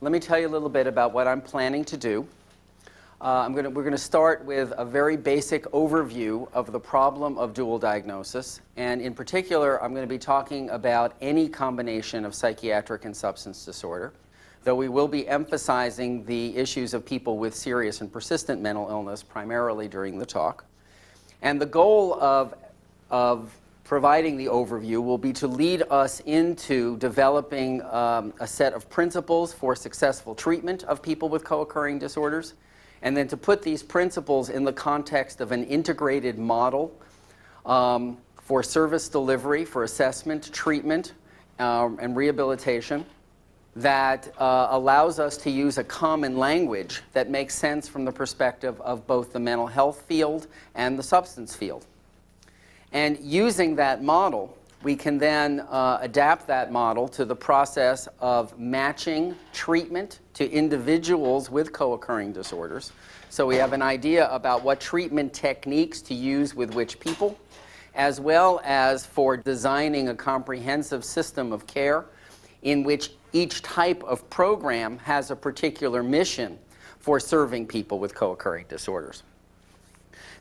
Let me tell you a little bit about what I'm planning to do. We're going to start with a very basic overview of the problem of dual diagnosis. And in particular, I'm going to be talking about any combination of psychiatric and substance disorder, though we will be emphasizing the issues of people with serious and persistent mental illness primarily during the talk. And the goal of providing the overview will be to lead us into developing a set of principles for successful treatment of people with co-occurring disorders, and then to put these principles in the context of an integrated model for service delivery, for assessment, treatment, and rehabilitation that allows us to use a common language that makes sense from the perspective of both the mental health field and the substance field. And using that model, we can then adapt that model to the process of matching treatment to individuals with co-occurring disorders. So we have an idea about what treatment techniques to use with which people, as well as for designing a comprehensive system of care in which each type of program has a particular mission for serving people with co-occurring disorders.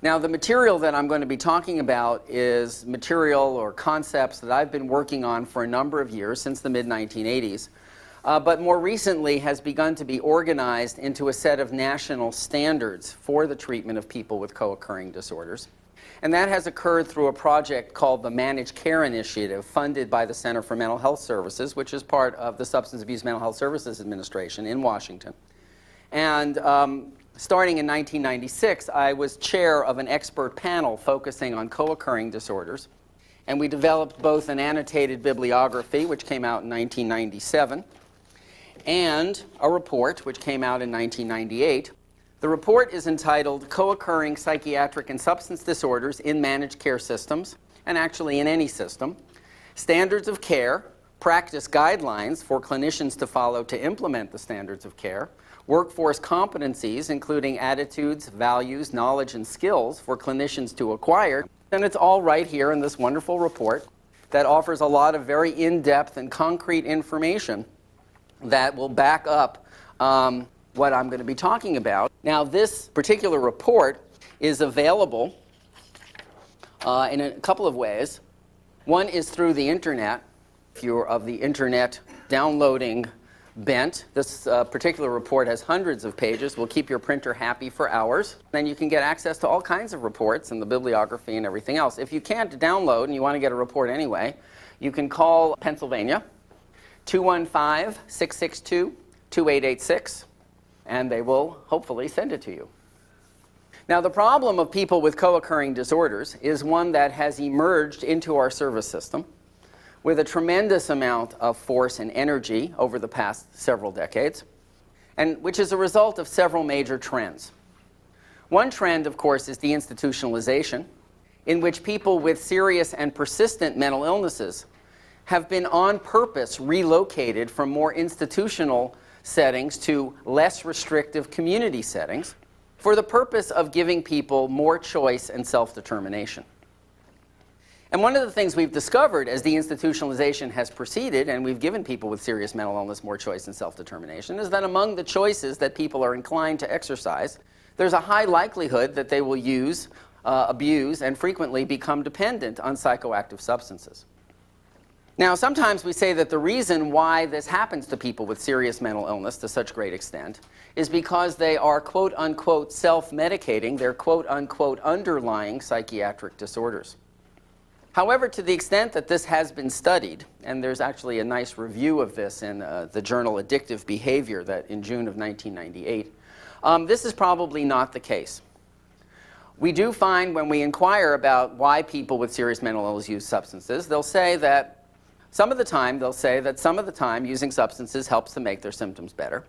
Now, the material that I'm going to be talking about is material or concepts that I've been working on for a number of years, since the mid-1980s, but more recently has begun to be organized into a set of national standards for the treatment of people with co-occurring disorders. And that has occurred through a project called the Managed Care Initiative, funded by the Center for Mental Health Services, which is part of the Substance Abuse Mental Health Services Administration in Washington. And starting in 1996, I was chair of an expert panel focusing on co-occurring disorders. And we developed both an annotated bibliography, which came out in 1997, and a report, which came out in 1998. The report is entitled Co-occurring Psychiatric and Substance Disorders in Managed Care Systems, and actually in any system, Standards of Care, Practice Guidelines for clinicians to follow to implement the standards of care, Workforce competencies, including attitudes, values, knowledge, and skills for clinicians to acquire. And it's all right here in this wonderful report that offers a lot of very in-depth and concrete information that will back up what I'm going to be talking about. Now, this particular report is available in a couple of ways. One is through the internet. If you're of the internet downloading bent, this particular report has hundreds of pages. Will keep your printer happy for hours. Then you can get access to all kinds of reports and the bibliography and everything else. If you can't download and you want to get a report anyway, you can call Pennsylvania, 215-662-2886, and they will hopefully send it to you. Now, the problem of people with co-occurring disorders is one that has emerged into our service system with a tremendous amount of force and energy over the past several decades, and which is a result of several major trends. One trend, of course, is deinstitutionalization, in which people with serious and persistent mental illnesses have been on purpose relocated from more institutional settings to less restrictive community settings for the purpose of giving people more choice and self-determination. And one of the things we've discovered as deinstitutionalization has proceeded, and we've given people with serious mental illness more choice and self-determination, is that among the choices that people are inclined to exercise, there's a high likelihood that they will use, abuse, and frequently become dependent on psychoactive substances. Now, sometimes we say that the reason why this happens to people with serious mental illness to such great extent is because they are quote-unquote self-medicating their quote-unquote underlying psychiatric disorders. However, to the extent that this has been studied, and there's actually a nice review of this in the journal Addictive Behavior that in June of 1998, this is probably not the case. We do find when we inquire about why people with serious mental illness use substances, they'll say that some of the time using substances helps to make their symptoms better.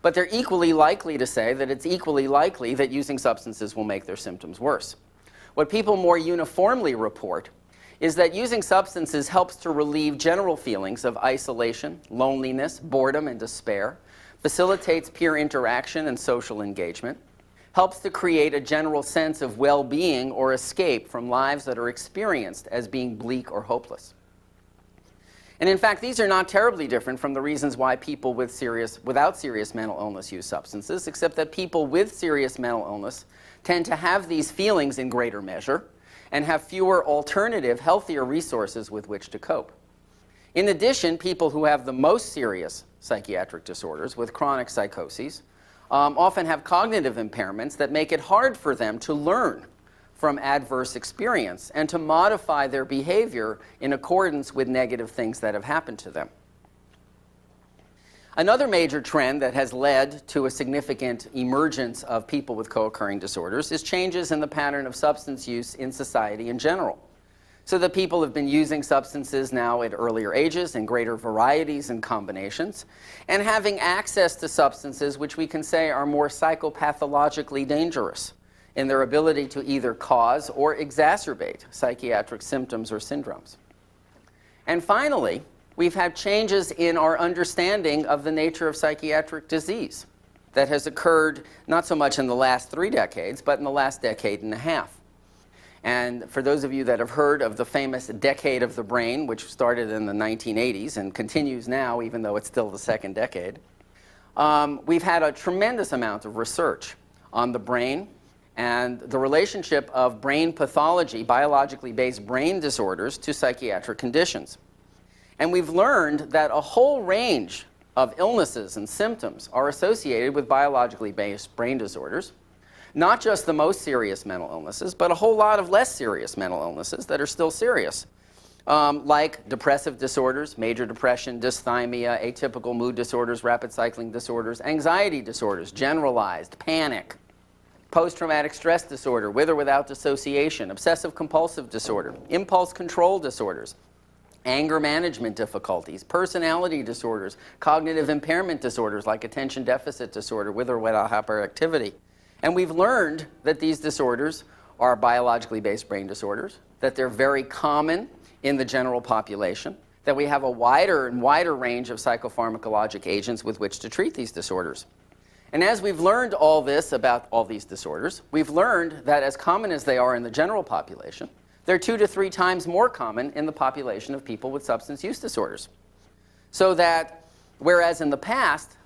But they're equally likely to say that it's equally likely that using substances will make their symptoms worse. What people more uniformly report is that using substances helps to relieve general feelings of isolation, loneliness, boredom, and despair, facilitates peer interaction and social engagement, helps to create a general sense of well-being or escape from lives that are experienced as being bleak or hopeless. And in fact, these are not terribly different from the reasons why people without serious mental illness use substances, except that people with serious mental illness tend to have these feelings in greater measure and have fewer alternative, healthier resources with which to cope. In addition, people who have the most serious psychiatric disorders with chronic psychoses often have cognitive impairments that make it hard for them to learn from adverse experience and to modify their behavior in accordance with negative things that have happened to them. Another major trend that has led to a significant emergence of people with co-occurring disorders is changes in the pattern of substance use in society in general. So that people have been using substances now at earlier ages in greater varieties and combinations, and having access to substances which we can say are more psychopathologically dangerous in their ability to either cause or exacerbate psychiatric symptoms or syndromes. And finally, we've had changes in our understanding of the nature of psychiatric disease that has occurred not so much in the last 3 decades, but in the last decade and a half. And for those of you that have heard of the famous Decade of the Brain, which started in the 1980s and continues now, even though it's still the second decade, we've had a tremendous amount of research on the brain and the relationship of brain pathology, biologically based brain disorders, to psychiatric conditions. And we've learned that a whole range of illnesses and symptoms are associated with biologically based brain disorders, not just the most serious mental illnesses, but a whole lot of less serious mental illnesses that are still serious, like depressive disorders, major depression, dysthymia, atypical mood disorders, rapid cycling disorders, anxiety disorders, generalized panic, post-traumatic stress disorder, with or without dissociation, obsessive-compulsive disorder, impulse control disorders, anger management difficulties, personality disorders, cognitive impairment disorders like attention deficit disorder, with or without hyperactivity. And we've learned that these disorders are biologically based brain disorders, that they're very common in the general population, that we have a wider and wider range of psychopharmacologic agents with which to treat these disorders. And as we've learned all this about all these disorders, we've learned that as common as they are in the general population, they're 2 to 3 times more common in the population of people with substance use disorders. So that whereas in the past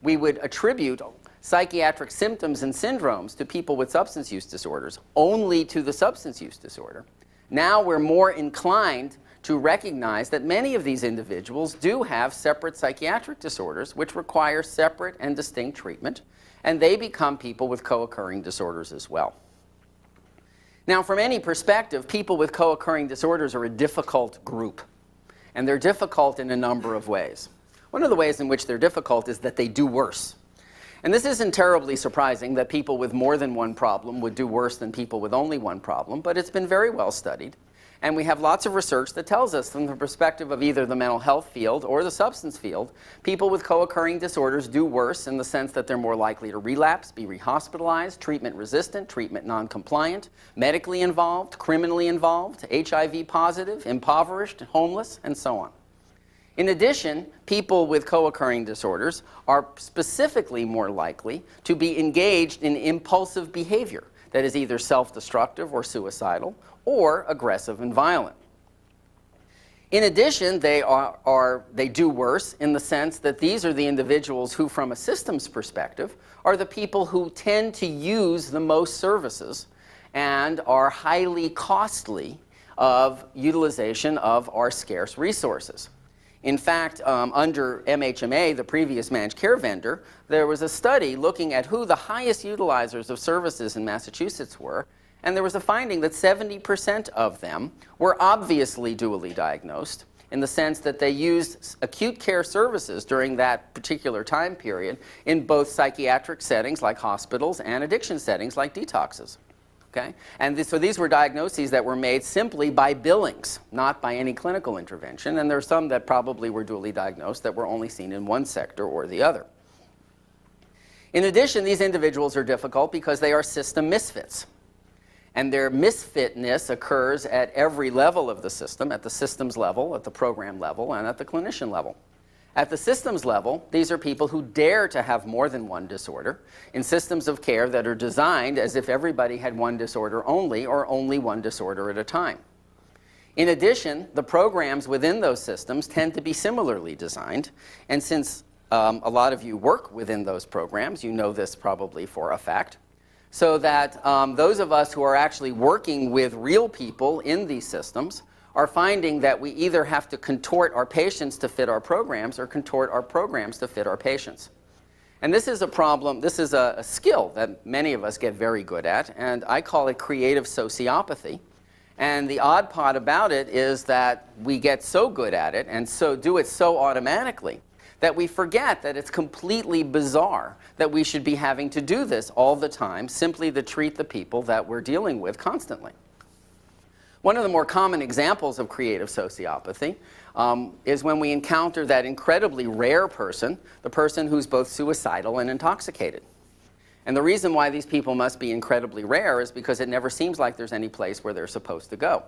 we would attribute psychiatric symptoms and syndromes to people with substance use disorders only to the substance use disorder, now we're more inclined to recognize that many of these individuals do have separate psychiatric disorders which require separate and distinct treatment, and they become people with co-occurring disorders as well. Now, from any perspective, people with co-occurring disorders are a difficult group, and they're difficult in a number of ways. One of the ways in which they're difficult is that they do worse. And this isn't terribly surprising that people with more than one problem would do worse than people with only one problem, but it's been very well studied. And we have lots of research that tells us from the perspective of either the mental health field or the substance field, people with co-occurring disorders do worse in the sense that they're more likely to relapse, be rehospitalized, treatment resistant, treatment non-compliant, medically involved, criminally involved, HIV positive, impoverished, homeless, and so on. In addition, people with co-occurring disorders are specifically more likely to be engaged in impulsive behavior that is either self-destructive or suicidal, or aggressive and violent. In addition, they do worse in the sense that these are the individuals who, from a systems perspective, are the people who tend to use the most services and are highly costly of utilization of our scarce resources. In fact, under MHMA, the previous managed care vendor, there was a study looking at who the highest utilizers of services in Massachusetts were, and there was a finding that 70% of them were obviously dually diagnosed in the sense that they used acute care services during that particular time period in both psychiatric settings like hospitals and addiction settings like detoxes. Okay? And so these were diagnoses that were made simply by billings, not by any clinical intervention, and there are some that probably were dually diagnosed that were only seen in one sector or the other. In addition, these individuals are difficult because they are system misfits. And their misfitness occurs at every level of the system, at the systems level, at the program level, and at the clinician level. At the systems level, these are people who dare to have more than one disorder in systems of care that are designed as if everybody had one disorder only or only one disorder at a time. In addition, the programs within those systems tend to be similarly designed, and since a lot of you work within those programs, you know this probably for a fact, so that those of us who are actually working with real people in these systems are finding that we either have to contort our patients to fit our programs or contort our programs to fit our patients. And this is a problem, this is a skill that many of us get very good at, and I call it creative sociopathy. And the odd part about it is that we get so good at it and so do it so automatically that we forget that it's completely bizarre that we should be having to do this all the time simply to treat the people that we're dealing with constantly. One of the more common examples of creative sociopathy is when we encounter that incredibly rare person, the person who's both suicidal and intoxicated. And the reason why these people must be incredibly rare is because it never seems like there's any place where they're supposed to go.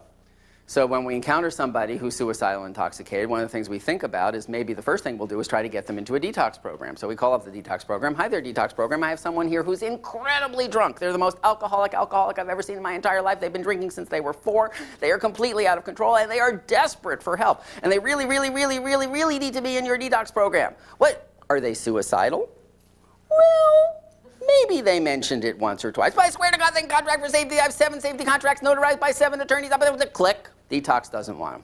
So when we encounter somebody who's suicidal and intoxicated, one of the things we think about is maybe the first thing we'll do is try to get them into a detox program. So we call up the detox program. Hi there, detox program. I have someone here who's incredibly drunk. They're the most alcoholic I've ever seen in my entire life. They've been drinking since they were 4. They are completely out of control, and they are desperate for help. And they really, really, really, really, really need to be in your detox program. What? Are they suicidal? Well, maybe they mentioned it once or twice. But I swear to God, they can contract for safety. I have 7 safety contracts notarized by 7 attorneys. Up with a click. Detox doesn't want them.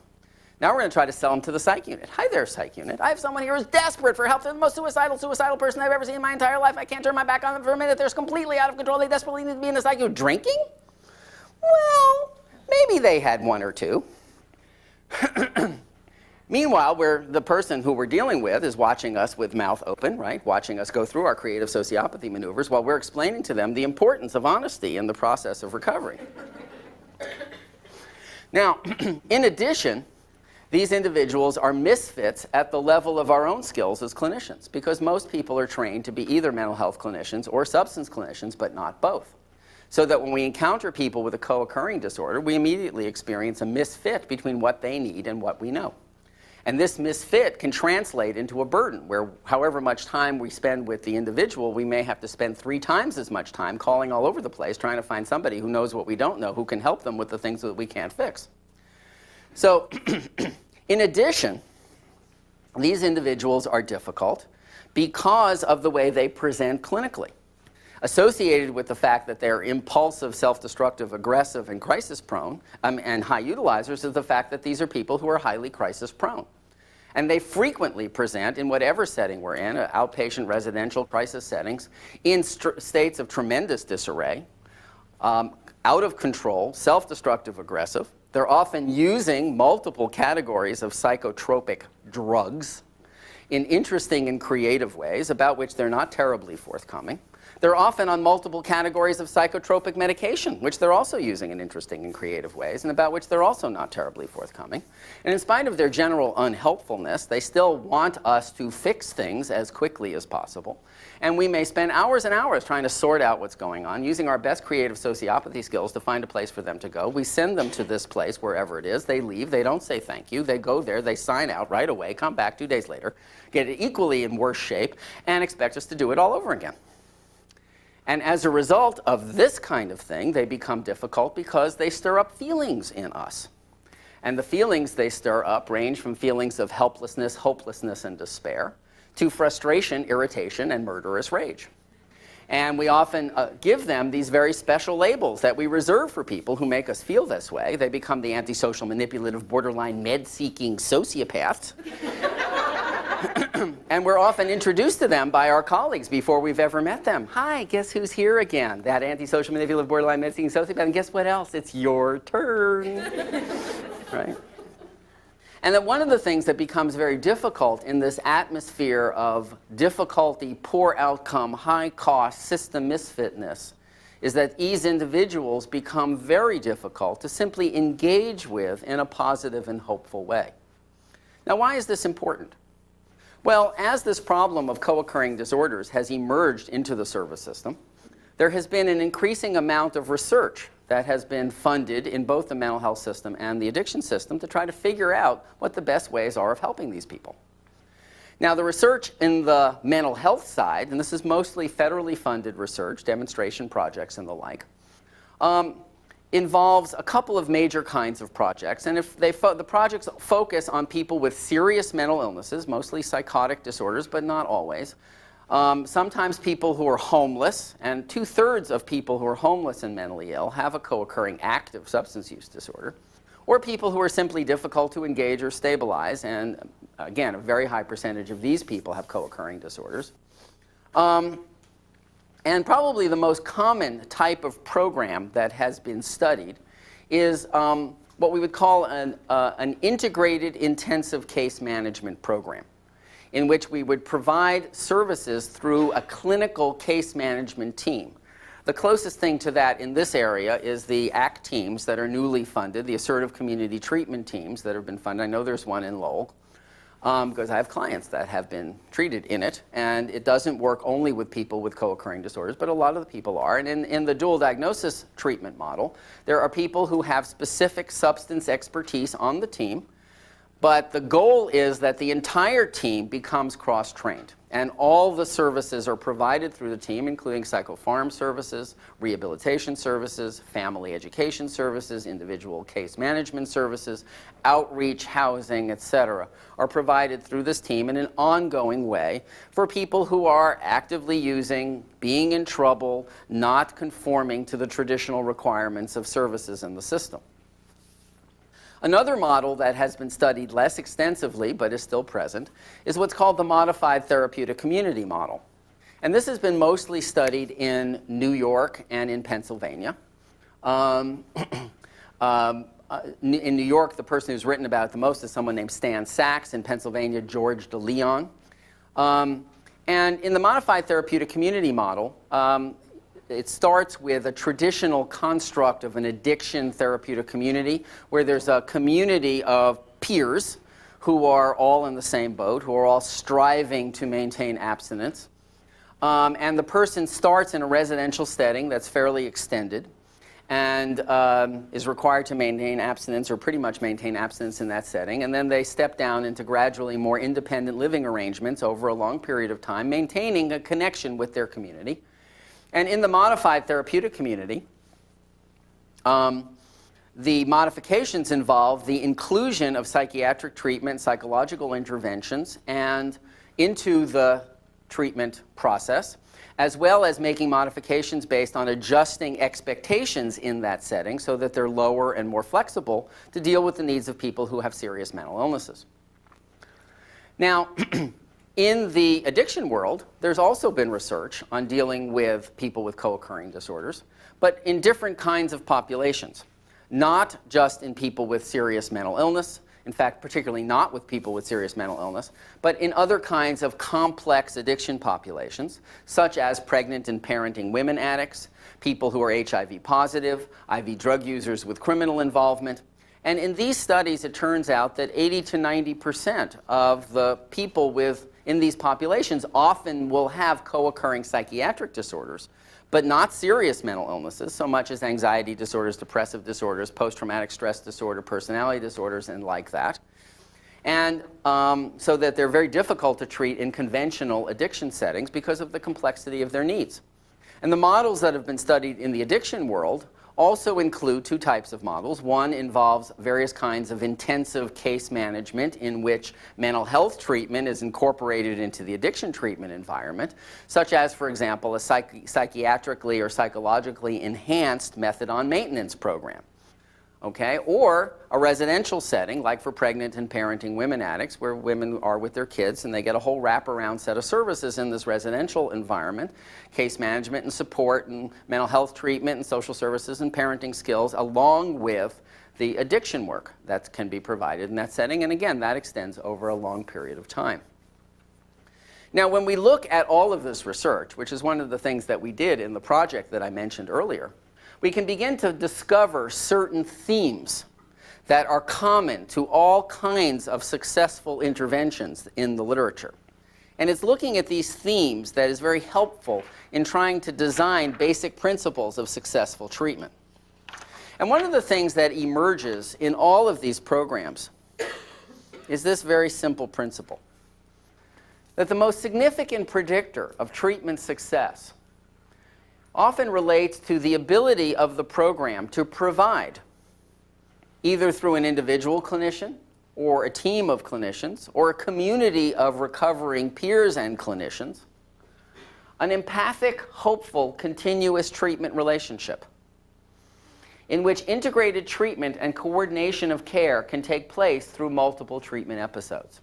Now we're going to try to sell them to the psych unit. Hi there, psych unit. I have someone here who's desperate for help. They're the most suicidal person I've ever seen in my entire life. I can't turn my back on them for a minute. They're completely out of control. They desperately need to be in the psych unit. Drinking? Well, maybe they had 1 or 2. Meanwhile, the person who we're dealing with is watching us with mouth open, right? Watching us go through our creative sociopathy maneuvers while we're explaining to them the importance of honesty in the process of recovery. Now, in addition, these individuals are misfits at the level of our own skills as clinicians, because most people are trained to be either mental health clinicians or substance clinicians, but not both. So that when we encounter people with a co-occurring disorder, we immediately experience a misfit between what they need and what we know. And this misfit can translate into a burden where however much time we spend with the individual, we may have to spend 3 times as much time calling all over the place trying to find somebody who knows what we don't know, who can help them with the things that we can't fix. So in addition, these individuals are difficult because of the way they present clinically. Associated with the fact that they're impulsive, self-destructive, aggressive, and crisis-prone, and high utilizers, is the fact that these are people who are highly crisis-prone. And they frequently present, in whatever setting we're in, outpatient, residential, crisis settings, in states of tremendous disarray, out of control, self-destructive, aggressive. They're often using multiple categories of psychotropic drugs in interesting and creative ways about which they're not terribly forthcoming. They're often on multiple categories of psychotropic medication, which they're also using in interesting and creative ways, and about which they're also not terribly forthcoming. And in spite of their general unhelpfulness, they still want us to fix things as quickly as possible. And we may spend hours and hours trying to sort out what's going on, using our best creative sociopathy skills to find a place for them to go. We send them to this place, wherever it is. They leave. They don't say thank you. They go there. They sign out right away, come back 2 days later, get it equally in worse shape, and expect us to do it all over again. And as a result of this kind of thing, they become difficult because they stir up feelings in us. And the feelings they stir up range from feelings of helplessness, hopelessness, and despair to frustration, irritation, and murderous rage. And we often give them these very special labels that we reserve for people who make us feel this way. They become the antisocial, manipulative, borderline, med-seeking sociopaths. And we're often introduced to them by our colleagues before we've ever met them. Hi, guess who's here again? That antisocial, manipulative, borderline, med-seeking sociopath. And guess what else? It's your turn. Right? And that one of the things that becomes very difficult in this atmosphere of difficulty, poor outcome, high cost, system misfitness is that these individuals become very difficult to simply engage with in a positive and hopeful way. Now, why is this important? Well, as this problem of co-occurring disorders has emerged into the service system, there has been an increasing amount of research that has been funded in both the mental health system and the addiction system to try to figure out what the best ways are of helping these people. Now, the research in the mental health side, and this is mostly federally funded research, demonstration projects and the like, involves a couple of major kinds of projects. And if the projects focus on people with serious mental illnesses, mostly psychotic disorders, but not always. Sometimes people who are homeless, and 2/3 of people who are homeless and mentally ill have a co-occurring active substance use disorder, or people who are simply difficult to engage or stabilize, and again, a very high percentage of these people have co-occurring disorders. And probably the most common type of program that has been studied is what we would call an integrated intensive case management program, in which we would provide services through a clinical case management team. The closest thing to that in this area is the ACT teams that are newly funded, the Assertive Community Treatment teams that have been funded. I know there's one in Lowell, because I have clients that have been treated in it, and it doesn't work only with people with co-occurring disorders, but a lot of the people are. And in the dual diagnosis treatment model, there are people who have specific substance expertise on the team, but the goal is that the entire team becomes cross-trained, and all the services are provided through the team, including psychopharm services, rehabilitation services, family education services, individual case management services, outreach, housing, etc., are provided through this team in an ongoing way for people who are actively using, being in trouble, not conforming to the traditional requirements of services in the system. Another model that has been studied less extensively but is still present is what's called the modified therapeutic community model. And this has been mostly studied in New York and in Pennsylvania. In New York, the person who's written about it the most is someone named Stan Sachs. In Pennsylvania, George DeLeon. And in the modified therapeutic community model, it starts with a traditional construct of an addiction therapeutic community where there's a community of peers who are all in the same boat, who are all striving to maintain abstinence. And the person starts in a residential setting that's fairly extended and is required to maintain abstinence or pretty much maintain abstinence in that setting. And then they step down into gradually more independent living arrangements over a long period of time, maintaining a connection with their community. And in the modified therapeutic community, the modifications involve the inclusion of psychiatric treatment, psychological interventions, and into the treatment process, as well as making modifications based on adjusting expectations in that setting so that they're lower and more flexible to deal with the needs of people who have serious mental illnesses. Now, in the addiction world, there's also been research on dealing with people with co-occurring disorders, but in different kinds of populations. Not just in people with serious mental illness, in fact, particularly not with people with serious mental illness, but in other kinds of complex addiction populations, such as pregnant and parenting women addicts, people who are HIV positive, IV drug users with criminal involvement. And in these studies, it turns out that 80 to 90% of the people in these populations often will have co-occurring psychiatric disorders, but not serious mental illnesses, so much as anxiety disorders, depressive disorders, post-traumatic stress disorder, personality disorders, and like that. And so that they're very difficult to treat in conventional addiction settings because of the complexity of their needs. And the models that have been studied in the addiction world also include two types of models. One involves various kinds of intensive case management in which mental health treatment is incorporated into the addiction treatment environment, such as, for example, a psychiatrically or psychologically enhanced methadone maintenance program. Okay? Or a residential setting, like for pregnant and parenting women addicts, where women are with their kids and they get a whole wraparound set of services in this residential environment, case management and support and mental health treatment and social services and parenting skills, along with the addiction work that can be provided in that setting. And again, that extends over a long period of time. Now, when we look at all of this research, which is one of the things that we did in the project that I mentioned earlier, we can begin to discover certain themes that are common to all kinds of successful interventions in the literature. And it's looking at these themes that is very helpful in trying to design basic principles of successful treatment. And one of the things that emerges in all of these programs is this very simple principle, that the most significant predictor of treatment success often relates to the ability of the program to provide, either through an individual clinician or a team of clinicians or a community of recovering peers and clinicians, an empathic, hopeful, continuous treatment relationship in which integrated treatment and coordination of care can take place through multiple treatment episodes.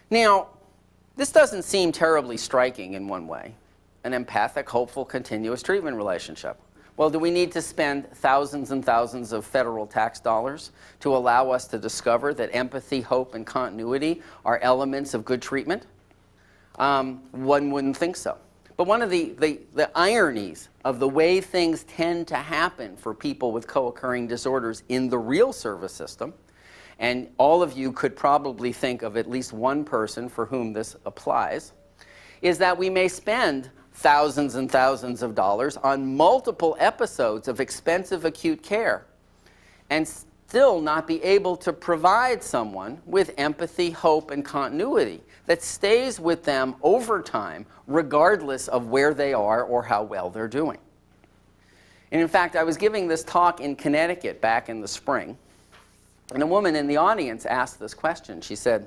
Now, this doesn't seem terribly striking in one way, an empathic, hopeful, continuous treatment relationship. Well, do we need to spend thousands and thousands of federal tax dollars to allow us to discover that empathy, hope, and continuity are elements of good treatment? One wouldn't think so. But one of the ironies of the way things tend to happen for people with co-occurring disorders in the real service system, and all of you could probably think of at least one person for whom this applies, is that we may spend thousands and thousands of dollars on multiple episodes of expensive acute care and still not be able to provide someone with empathy, hope, and continuity that stays with them over time, regardless of where they are or how well they're doing. And in fact, I was giving this talk in Connecticut back in the spring, and a woman in the audience asked this question. She said,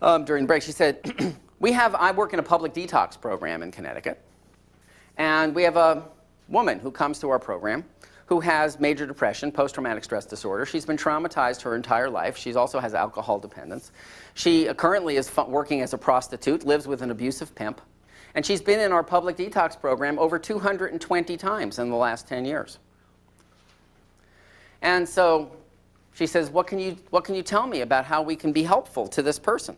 during break, she said, I work in a public detox program in Connecticut, and we have a woman who comes to our program who has major depression, post-traumatic stress disorder. She's been traumatized her entire life. She also has alcohol dependence. She currently is working as a prostitute, lives with an abusive pimp, and she's been in our public detox program over 220 times in the last 10 years. And so she says, what can you tell me about how we can be helpful to this person?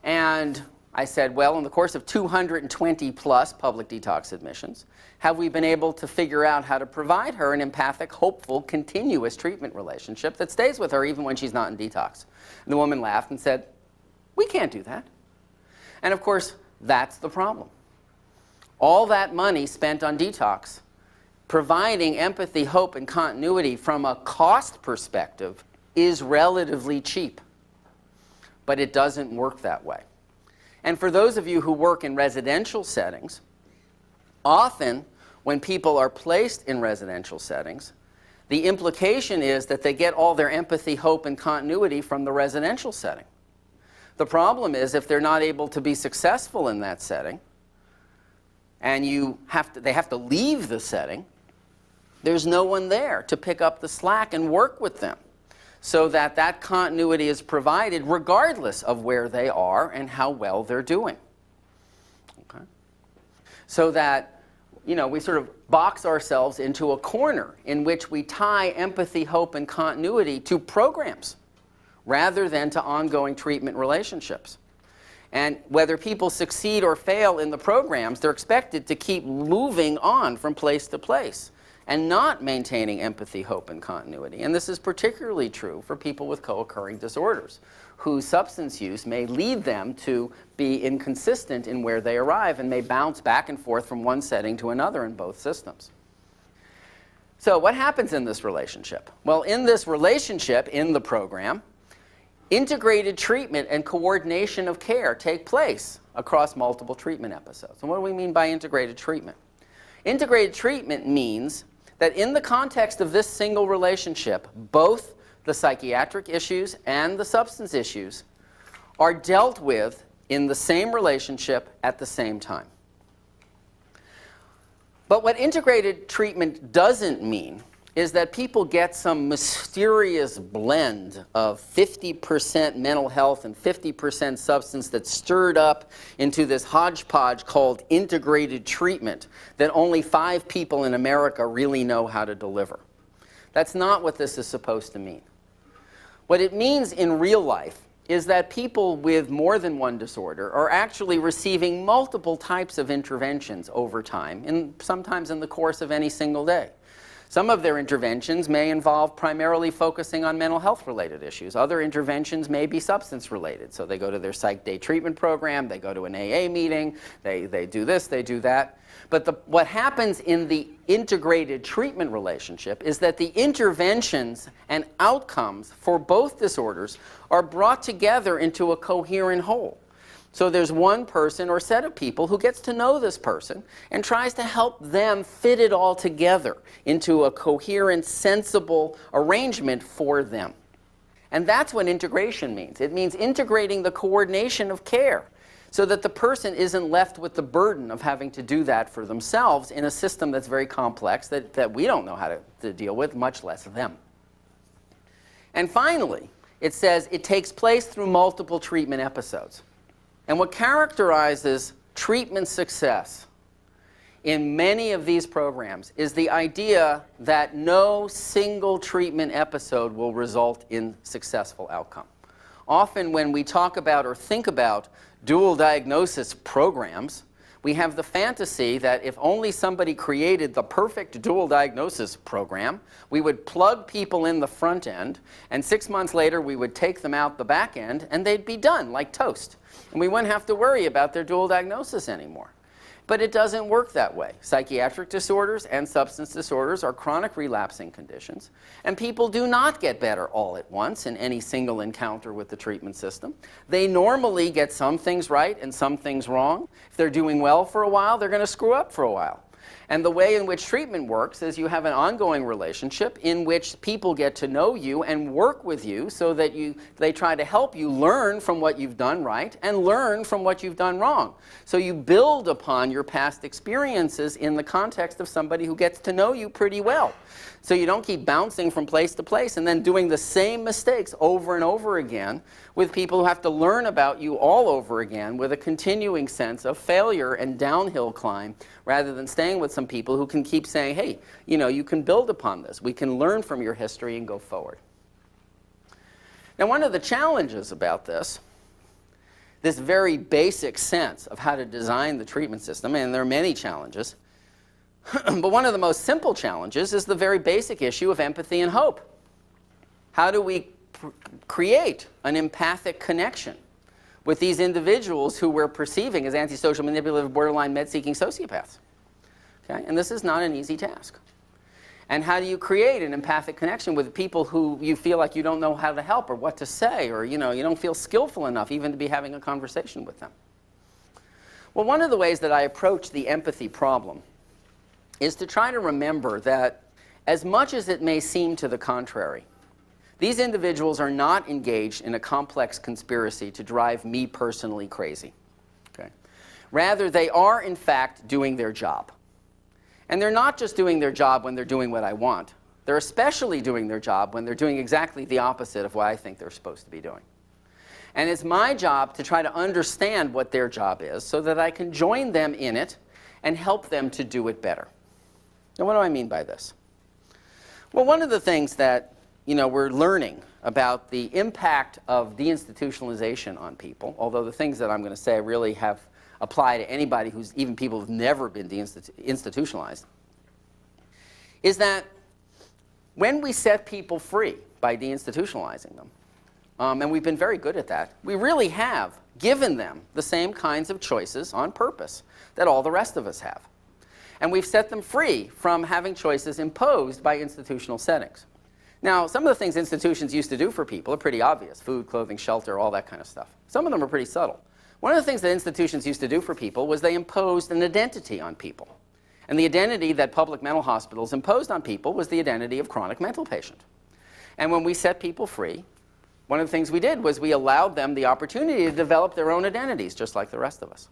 And I said, well, in the course of 220 plus public detox admissions, have we been able to figure out how to provide her an empathic, hopeful, continuous treatment relationship that stays with her even when she's not in detox? And the woman laughed and said, we can't do that. And of course, that's the problem. All that money spent on detox, providing empathy, hope, and continuity from a cost perspective is relatively cheap. But it doesn't work that way. And for those of you who work in residential settings, often when people are placed in residential settings, the implication is that they get all their empathy, hope, and continuity from the residential setting. The problem is if they're not able to be successful in that setting, and they have to leave the setting, there's no one there to pick up the slack and work with them, so that continuity is provided regardless of where they are and how well they're doing. Okay? So that, we sort of box ourselves into a corner in which we tie empathy, hope, and continuity to programs rather than to ongoing treatment relationships. And whether people succeed or fail in the programs, they're expected to keep moving on from place to place and not maintaining empathy, hope, and continuity. And this is particularly true for people with co-occurring disorders, whose substance use may lead them to be inconsistent in where they arrive and may bounce back and forth from one setting to another in both systems. So what happens in this relationship? Well, in this relationship, in the program, integrated treatment and coordination of care take place across multiple treatment episodes. And what do we mean by integrated treatment? Integrated treatment means that in the context of this single relationship, both the psychiatric issues and the substance issues are dealt with in the same relationship at the same time. But what integrated treatment doesn't mean is that people get some mysterious blend of 50% mental health and 50% substance that's stirred up into this hodgepodge called integrated treatment that only 5 people in America really know how to deliver. That's not what this is supposed to mean. What it means in real life is that people with more than one disorder are actually receiving multiple types of interventions over time, and sometimes in the course of any single day. Some of their interventions may involve primarily focusing on mental health related issues. Other interventions may be substance related. So they go to their psych day treatment program, they go to an AA meeting, they do this, they do that. But what happens in the integrated treatment relationship is that the interventions and outcomes for both disorders are brought together into a coherent whole, So there's one person or set of people who gets to know this person and tries to help them fit it all together into a coherent, sensible arrangement for them. And that's what integration means. It means integrating the coordination of care so that the person isn't left with the burden of having to do that for themselves in a system that's very complex that we don't know how to deal with, much less them. And finally, it says it takes place through multiple treatment episodes. And what characterizes treatment success in many of these programs is the idea that no single treatment episode will result in successful outcome. Often when we talk about or think about dual diagnosis programs, we have the fantasy that if only somebody created the perfect dual diagnosis program, we would plug people in the front end, and 6 months later we would take them out the back end, and they'd be done like toast. And we wouldn't have to worry about their dual diagnosis anymore. But it doesn't work that way. Psychiatric disorders and substance disorders are chronic relapsing conditions, and people do not get better all at once in any single encounter with the treatment system. They normally get some things right and some things wrong. If they're doing well for a while, they're going to screw up for a while. And the way in which treatment works is you have an ongoing relationship in which people get to know you and work with you so that they try to help you learn from what you've done right and learn from what you've done wrong. So you build upon your past experiences in the context of somebody who gets to know you pretty well. So you don't keep bouncing from place to place and then doing the same mistakes over and over again with people who have to learn about you all over again with a continuing sense of failure and downhill climb, rather than staying with some people who can keep saying, hey, you can build upon this. We can learn from your history and go forward. Now, one of the challenges about this very basic sense of how to design the treatment system, and there are many challenges, but one of the most simple challenges is the very basic issue of empathy and hope. How do we create an empathic connection with these individuals who we're perceiving as antisocial, manipulative, borderline, med-seeking sociopaths? Okay? And this is not an easy task. And how do you create an empathic connection with people who you feel like you don't know how to help or what to say, or you don't feel skillful enough even to be having a conversation with them? Well, one of the ways that I approach the empathy problem is to try to remember that as much as it may seem to the contrary, these individuals are not engaged in a complex conspiracy to drive me personally crazy. Okay? Rather, they are, in fact, doing their job. And they're not just doing their job when they're doing what I want. They're especially doing their job when they're doing exactly the opposite of what I think they're supposed to be doing. And it's my job to try to understand what their job is so that I can join them in it and help them to do it better. Now, what do I mean by this? Well, one of the things that we're learning about the impact of deinstitutionalization on people, although the things that I'm going to say really have apply to anybody who's even people who've never been institutionalized, is that when we set people free by deinstitutionalizing them, and we've been very good at that, we really have given them the same kinds of choices on purpose that all the rest of us have. And we've set them free from having choices imposed by institutional settings. Now, some of the things institutions used to do for people are pretty obvious: food, clothing, shelter, all that kind of stuff. Some of them are pretty subtle. One of the things that institutions used to do for people was they imposed an identity on people. And the identity that public mental hospitals imposed on people was the identity of chronic mental patient. And when we set people free, one of the things we did was we allowed them the opportunity to develop their own identities, just like the rest of us.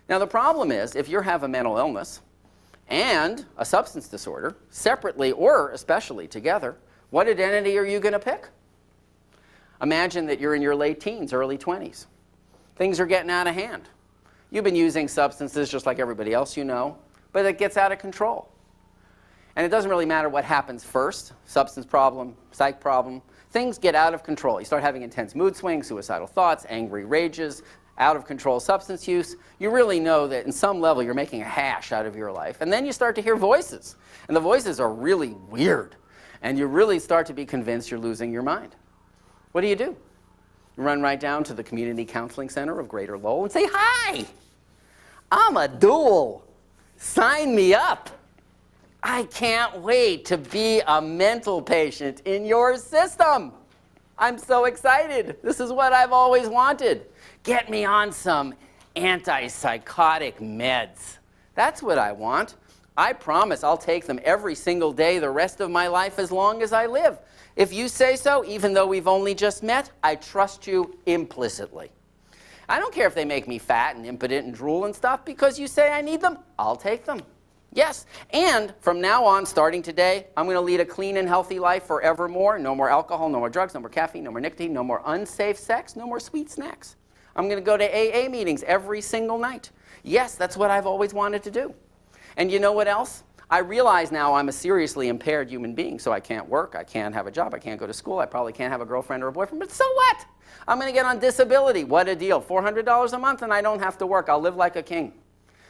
Now, the problem is, if you have a mental illness and a substance disorder, separately or especially together, what identity are you going to pick? Imagine that you're in your late teens, early 20s. Things are getting out of hand. You've been using substances just like everybody else but it gets out of control. And it doesn't really matter what happens first: substance problem, psych problem. Things get out of control. You start having intense mood swings, suicidal thoughts, angry rages, out of control substance use. You really know that in some level you're making a hash out of your life. And then you start to hear voices. And the voices are really weird. And you really start to be convinced you're losing your mind. What do? You run right down to the Community Counseling Center of Greater Lowell and say, "Hi, I'm a dual. Sign me up. I can't wait to be a mental patient in your system. I'm so excited. This is what I've always wanted. Get me on some antipsychotic meds. That's what I want. I promise I'll take them every single day the rest of my life as long as I live. If you say so, even though we've only just met, I trust you implicitly. I don't care if they make me fat and impotent and drool and stuff, because you say I need them, I'll take them. Yes, and from now on, starting today, I'm going to lead a clean and healthy life forevermore. No more alcohol, no more drugs, no more caffeine, no more nicotine, no more unsafe sex, no more sweet snacks. I'm going to go to AA meetings every single night. Yes, that's what I've always wanted to do. And you know what else? I realize now I'm a seriously impaired human being, so I can't work, I can't have a job, I can't go to school, I probably can't have a girlfriend or a boyfriend, but so what? I'm going to get on disability. What a deal. $400 a month and I don't have to work. I'll live like a king.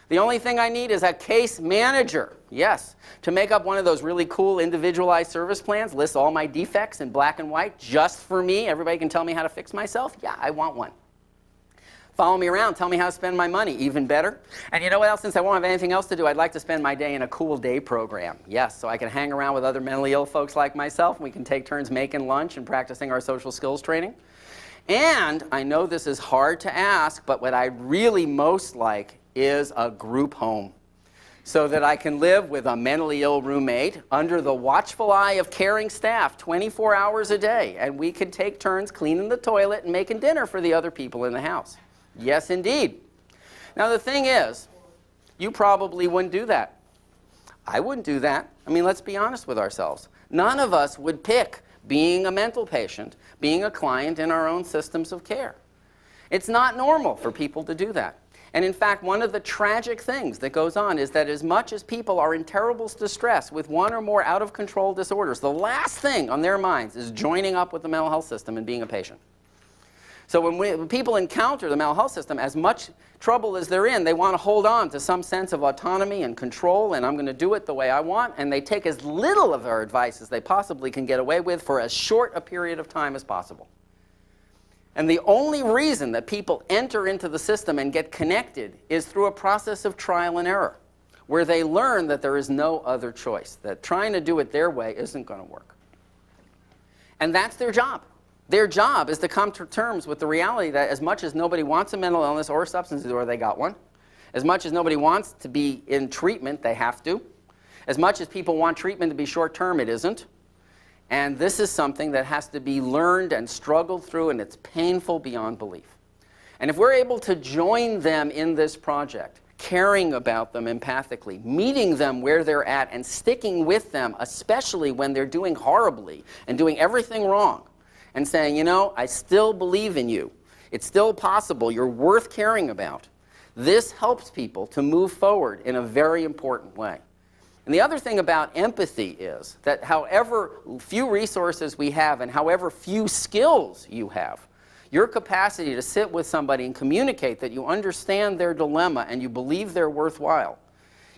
The only thing I need is a case manager, yes, to make up one of those really cool individualized service plans, lists all my defects in black and white just for me. Everybody can tell me how to fix myself. Yeah, I want one. Follow me around, tell me how to spend my money, even better. And you know what else? Since I won't have anything else to do, I'd like to spend my day in a cool day program. Yes, so I can hang around with other mentally ill folks like myself. And we can take turns making lunch and practicing our social skills training. And I know this is hard to ask, but what I really most like is a group home, so that I can live with a mentally ill roommate under the watchful eye of caring staff 24 hours a day, and we can take turns cleaning the toilet and making dinner for the other people in the house. Yes, indeed. Now, the thing is, you probably wouldn't do that. I wouldn't do that. I mean, let's be honest with ourselves. None of us would pick being a mental patient, being a client in our own systems of care. It's not normal for people to do that. And in fact, one of the tragic things that goes on is that as much as people are in terrible distress with one or more out-of-control disorders, the last thing on their minds is joining up with the mental health system and being a patient. So when people encounter the mental health system, as much trouble as they're in, they want to hold on to some sense of autonomy and control, and I'm going to do it the way I want, and they take as little of our advice as they possibly can get away with for as short a period of time as possible. And the only reason that people enter into the system and get connected is through a process of trial and error, where they learn that there is no other choice, that trying to do it their way isn't going to work. And that's their job. Their job is to come to terms with the reality that as much as nobody wants a mental illness or a substance disorder, they got one. As much as nobody wants to be in treatment, they have to. As much as people want treatment to be short-term, it isn't. And this is something that has to be learned and struggled through, and it's painful beyond belief. And if we're able to join them in this project, caring about them empathically, meeting them where they're at, and sticking with them, especially when they're doing horribly and doing everything wrong, and saying, you know, I still believe in you. It's still possible. You're worth caring about. This helps people to move forward in a very important way. And the other thing about empathy is that however few resources we have and however few skills you have, your capacity to sit with somebody and communicate that you understand their dilemma and you believe they're worthwhile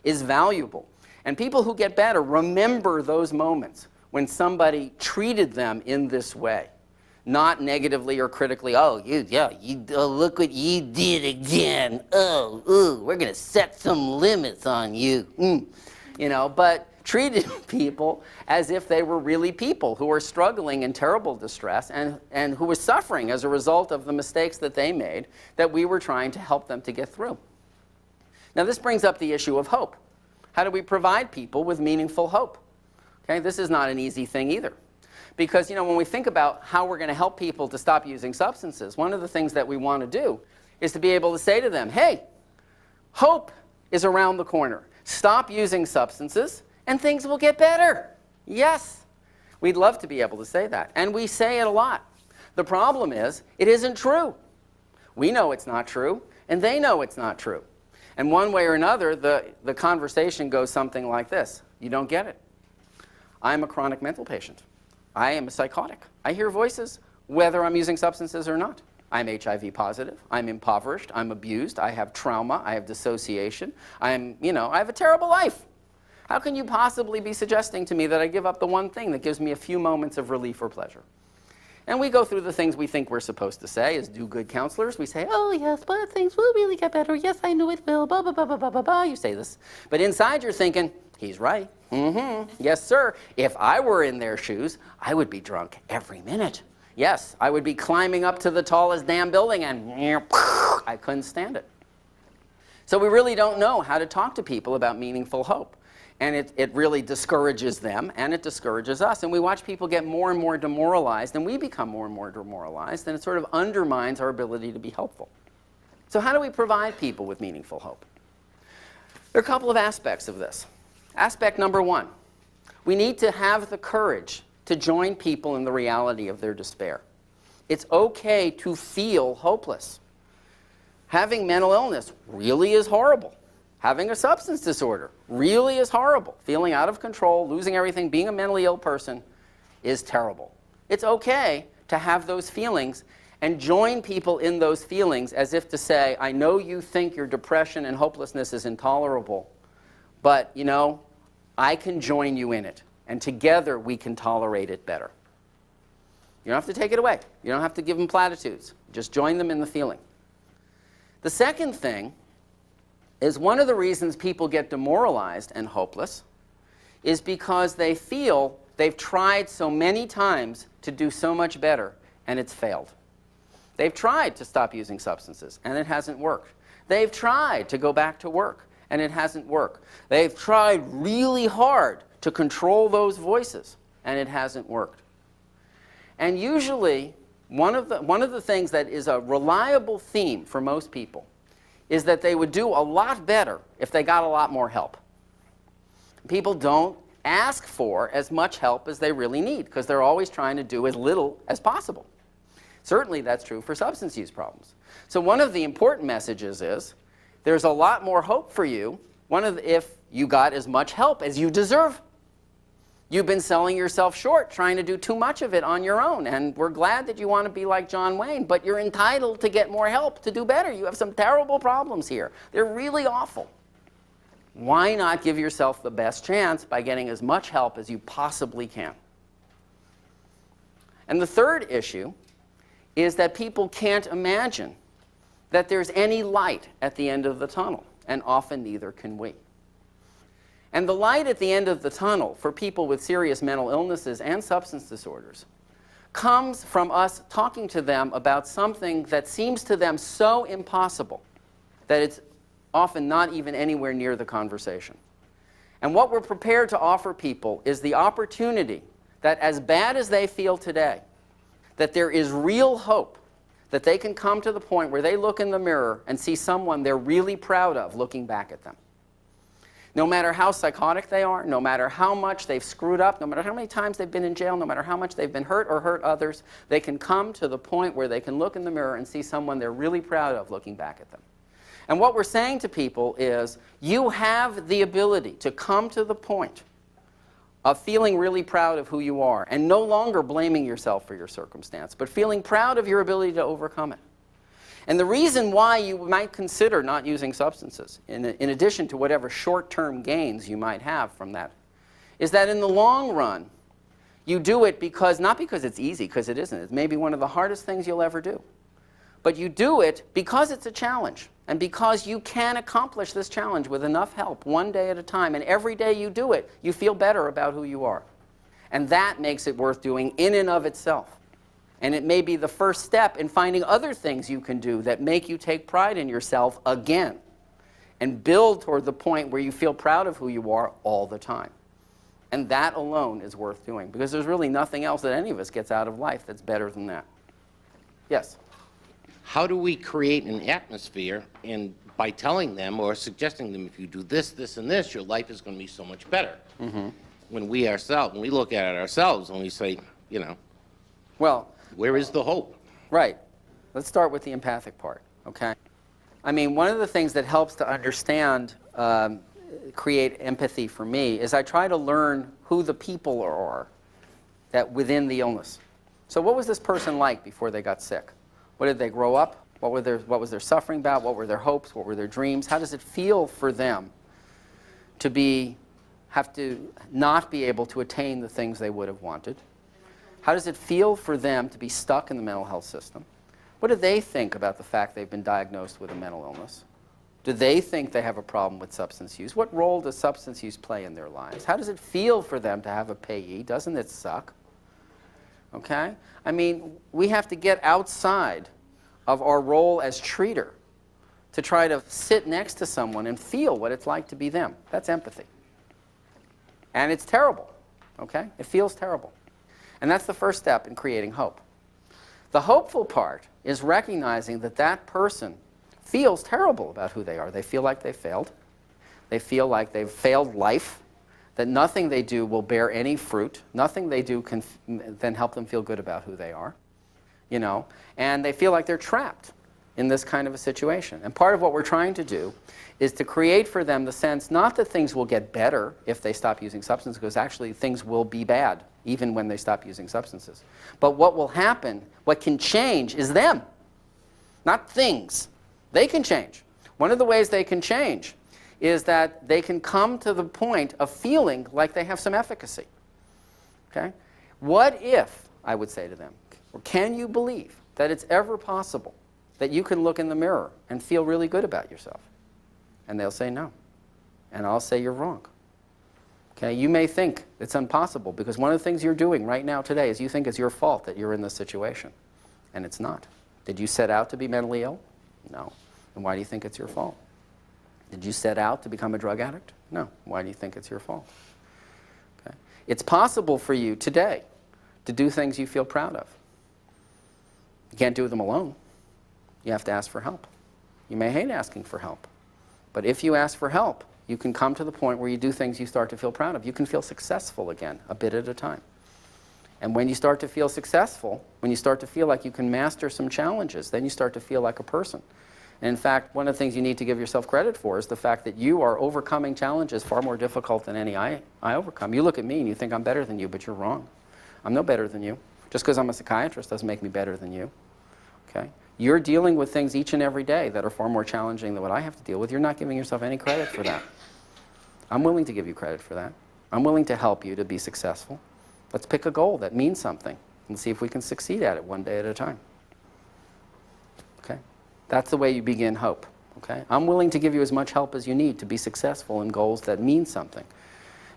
is valuable. And people who get better remember those moments when somebody treated them in this way. Not negatively or critically, look what you did again. We're going to set some limits on you. You know, but treated people as if they were really people who were struggling in terrible distress and who were suffering as a result of the mistakes that they made that we were trying to help them to get through. Now, this brings up the issue of hope. How do we provide people with meaningful hope? Okay, this is not an easy thing either. Because, you know, when we think about how we're going to help people to stop using substances, one of the things that we want to do is to be able to say to them, hey, hope is around the corner. Stop using substances and things will get better. Yes, we'd love to be able to say that. And we say it a lot. The problem is, it isn't true. We know it's not true, and they know it's not true. And one way or another, the conversation goes something like this. You don't get it. I'm a chronic mental patient. I am a psychotic. I hear voices whether I'm using substances or not. I'm HIV positive. I'm impoverished. I'm abused. I have trauma. I have dissociation. I have a terrible life. How can you possibly be suggesting to me that I give up the one thing that gives me a few moments of relief or pleasure? And we go through the things we think we're supposed to say as do good counselors. We say, oh, yes, but things will really get better. Yes, I know it will. Blah, blah, blah, blah, blah, blah, blah. You say this. But inside you're thinking, he's right. Mm-hmm. Yes, sir. If I were in their shoes, I would be drunk every minute. Yes, I would be climbing up to the tallest damn building and I couldn't stand it. So we really don't know how to talk to people about meaningful hope. And it really discourages them, and it discourages us. And we watch people get more and more demoralized, and we become more and more demoralized, and it sort of undermines our ability to be helpful. So how do we provide people with meaningful hope? There are a couple of aspects of this. Aspect number one, we need to have the courage to join people in the reality of their despair. It's okay to feel hopeless. Having mental illness really is horrible. Having a substance disorder really is horrible. Feeling out of control, losing everything, being a mentally ill person is terrible. It's okay to have those feelings and join people in those feelings as if to say, I know you think your depression and hopelessness is intolerable, but you know, I can join you in it, and together we can tolerate it better. You don't have to take it away. You don't have to give them platitudes. Just join them in the feeling. The second thing is one of the reasons people get demoralized and hopeless is because they feel they've tried so many times to do so much better, and it's failed. They've tried to stop using substances, and it hasn't worked. They've tried to go back to work, and it hasn't worked. They've tried really hard to control those voices, and it hasn't worked. And usually, one of the things that is a reliable theme for most people is that they would do a lot better if they got a lot more help. People don't ask for as much help as they really need because they're always trying to do as little as possible. Certainly that's true for substance use problems. So one of the important messages is there's a lot more hope for you if you got as much help as you deserve. You've been selling yourself short, trying to do too much of it on your own, and we're glad that you want to be like John Wayne, but you're entitled to get more help to do better. You have some terrible problems here. They're really awful. Why not give yourself the best chance by getting as much help as you possibly can? And the third issue is that people can't imagine that there's any light at the end of the tunnel, and often neither can we. And the light at the end of the tunnel for people with serious mental illnesses and substance disorders comes from us talking to them about something that seems to them so impossible that it's often not even anywhere near the conversation. And what we're prepared to offer people is the opportunity that as bad as they feel today, that there is real hope that they can come to the point where they look in the mirror and see someone they're really proud of looking back at them. No matter how psychotic they are, no matter how much they've screwed up, no matter how many times they've been in jail, no matter how much they've been hurt or hurt others, they can come to the point where they can look in the mirror and see someone they're really proud of looking back at them. And what we're saying to people is, you have the ability to come to the point of feeling really proud of who you are and no longer blaming yourself for your circumstance, but feeling proud of your ability to overcome it. And the reason why you might consider not using substances, in addition to whatever short-term gains you might have from that, is that in the long run, you do it not because it's easy, because it isn't. It may be one of the hardest things you'll ever do. But you do it because it's a challenge, and because you can accomplish this challenge with enough help, one day at a time. And every day you do it, you feel better about who you are. And that makes it worth doing in and of itself. And it may be the first step in finding other things you can do that make you take pride in yourself again and build toward the point where you feel proud of who you are all the time. And that alone is worth doing, because there's really nothing else that any of us gets out of life that's better than that. Yes? How do we create an atmosphere, and by telling them or suggesting them, if you do this, this, and this, your life is going to be so much better? Mm-hmm. When we look at it ourselves and we say, you know, well, where is the hope? Right. Let's start with the empathic part, okay? I mean, one of the things that helps to understand, create empathy for me, is I try to learn who the people are that within the illness. So what was this person like before they got sick? What did they grow up? What was their suffering about? What were their hopes? What were their dreams? How does it feel for them to have to not be able to attain the things they would have wanted? How does it feel for them to be stuck in the mental health system? What do they think about the fact they've been diagnosed with a mental illness? Do they think they have a problem with substance use? What role does substance use play in their lives? How does it feel for them to have a payee? Doesn't it suck? okay? I mean, we have to get outside of our role as treater to try to sit next to someone and feel what it's like to be them. That's empathy. And it's terrible, okay? It feels terrible. And that's the first step in creating hope. The hopeful part is recognizing that that person feels terrible about who they are. They feel like they failed. They feel like they've failed life, that nothing they do will bear any fruit. Nothing they do can then help them feel good about who they are, you know? And they feel like they're trapped in this kind of a situation. And part of what we're trying to do is to create for them the sense not that things will get better if they stop using substances, because actually things will be bad even when they stop using substances. But what will happen, what can change is them, not things. They can change. One of the ways they can change is that they can come to the point of feeling like they have some efficacy. Okay? What if, I would say to them, or can you believe that it's ever possible that you can look in the mirror and feel really good about yourself? And they'll say no. And I'll say you're wrong. Okay? You may think it's impossible because one of the things you're doing right now today is you think it's your fault that you're in this situation. And it's not. Did you set out to be mentally ill? No. And why do you think it's your fault? Did you set out to become a drug addict? No. Why do you think it's your fault? Okay? It's possible for you today to do things you feel proud of. You can't do them alone. You have to ask for help. You may hate asking for help. But if you ask for help, you can come to the point where you do things you start to feel proud of. You can feel successful again, a bit at a time. And when you start to feel successful, when you start to feel like you can master some challenges, then you start to feel like a person. And in fact, one of the things you need to give yourself credit for is the fact that you are overcoming challenges far more difficult than any I overcome. You look at me and you think I'm better than you, but you're wrong. I'm no better than you. Just because I'm a psychiatrist doesn't make me better than you. Okay? You're dealing with things each and every day that are far more challenging than what I have to deal with. You're not giving yourself any credit for that. I'm willing to give you credit for that. I'm willing to help you to be successful. Let's pick a goal that means something and see if we can succeed at it one day at a time. Okay? That's the way you begin hope. Okay? I'm willing to give you as much help as you need to be successful in goals that mean something.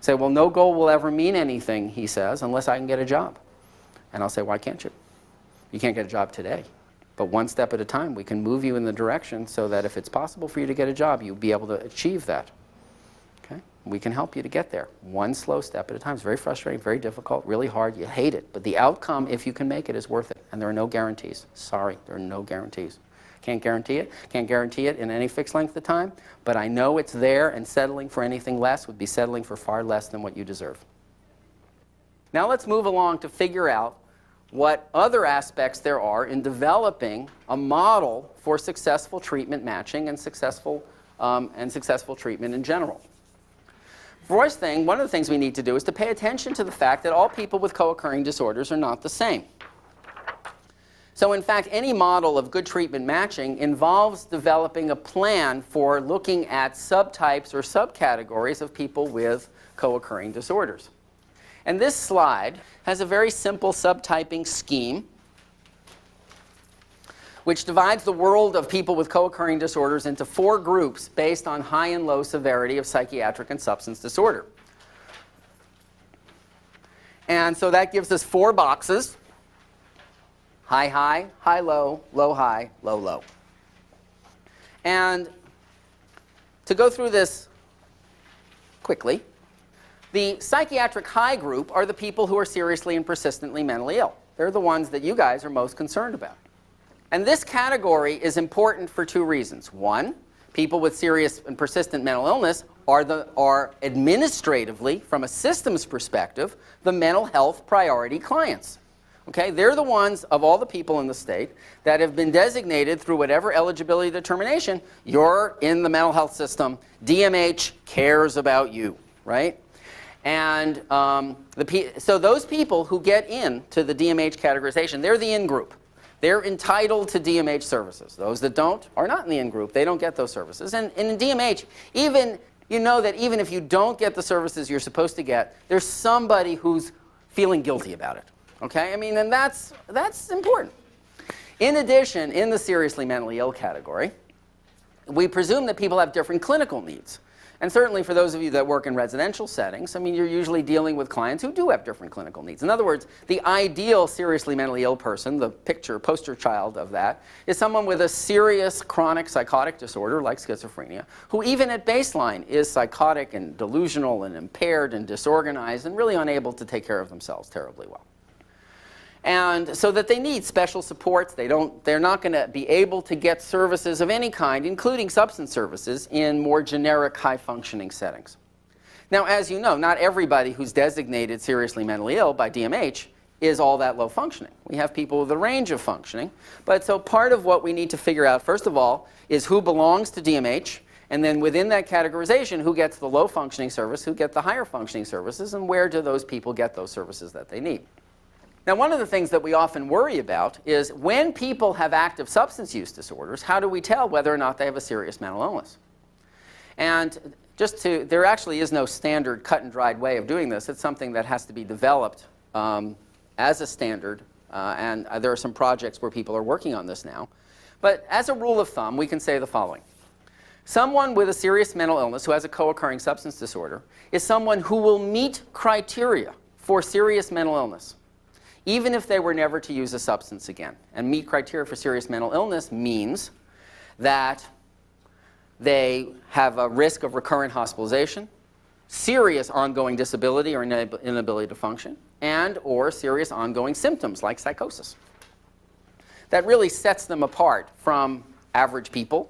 Say, well, no goal will ever mean anything, he says, unless I can get a job. And I'll say, why can't you? You can't get a job today. But one step at a time, we can move you in the direction so that if it's possible for you to get a job, you'll be able to achieve that. Okay? We can help you to get there. One slow step at a time. It's very frustrating, very difficult, really hard. You hate it. But the outcome, if you can make it, is worth it. And there are no guarantees. Sorry, there are no guarantees. Can't guarantee it. Can't guarantee it in any fixed length of time. But I know it's there, and settling for anything less would be settling for far less than what you deserve. Now let's move along to figure out what other aspects there are in developing a model for successful treatment matching and successful treatment in general. First thing, one of the things we need to do is to pay attention to the fact that all people with co-occurring disorders are not the same. So in fact, any model of good treatment matching involves developing a plan for looking at subtypes or subcategories of people with co-occurring disorders. And this slide has a very simple subtyping scheme which divides the world of people with co-occurring disorders into 4 groups based on high and low severity of psychiatric and substance disorder. And so that gives us 4 boxes: high, high, high, low, low, high, low, low. And to go through this quickly, the psychiatric high group are the people who are seriously and persistently mentally ill. They're the ones that you guys are most concerned about. And this category is important for 2 reasons. One, people with serious and persistent mental illness are administratively, from a systems perspective, the mental health priority clients. Okay? They're the ones of all the people in the state that have been designated through whatever eligibility determination, you're in the mental health system, DMH cares about you, right? And so those people who get into the DMH categorization, they're the in-group. They're entitled to DMH services. Those that don't are not in the in-group. They don't get those services. And in DMH, you know that even if you don't get the services you're supposed to get, there's somebody who's feeling guilty about it. Okay? I mean, and that's important. In addition, in the seriously mentally ill category, we presume that people have different clinical needs. And certainly for those of you that work in residential settings, I mean, you're usually dealing with clients who do have different clinical needs. In other words, the ideal seriously mentally ill person, the poster child of that, is someone with a serious chronic psychotic disorder like schizophrenia, who even at baseline is psychotic and delusional and impaired and disorganized and really unable to take care of themselves terribly well. And so that they need special supports. They're not going to be able to get services of any kind, including substance services, in more generic high-functioning settings. Now, as you know, not everybody who's designated seriously mentally ill by DMH is all that low functioning. We have people with a range of functioning. But so part of what we need to figure out, first of all, is who belongs to DMH, and then within that categorization, who gets the low functioning service, who get the higher functioning services, and where do those people get those services that they need. Now, one of the things that we often worry about is when people have active substance use disorders, how do we tell whether or not they have a serious mental illness? And there actually is no standard cut and dried way of doing this. It's something that has to be developed as a standard, and there are some projects where people are working on this now. But as a rule of thumb, we can say the following. Someone with a serious mental illness who has a co-occurring substance disorder is someone who will meet criteria for serious mental illness, even if they were never to use a substance again. And meet criteria for serious mental illness means that they have a risk of recurrent hospitalization, serious ongoing disability or inability to function, and or serious ongoing symptoms like psychosis. That really sets them apart from average people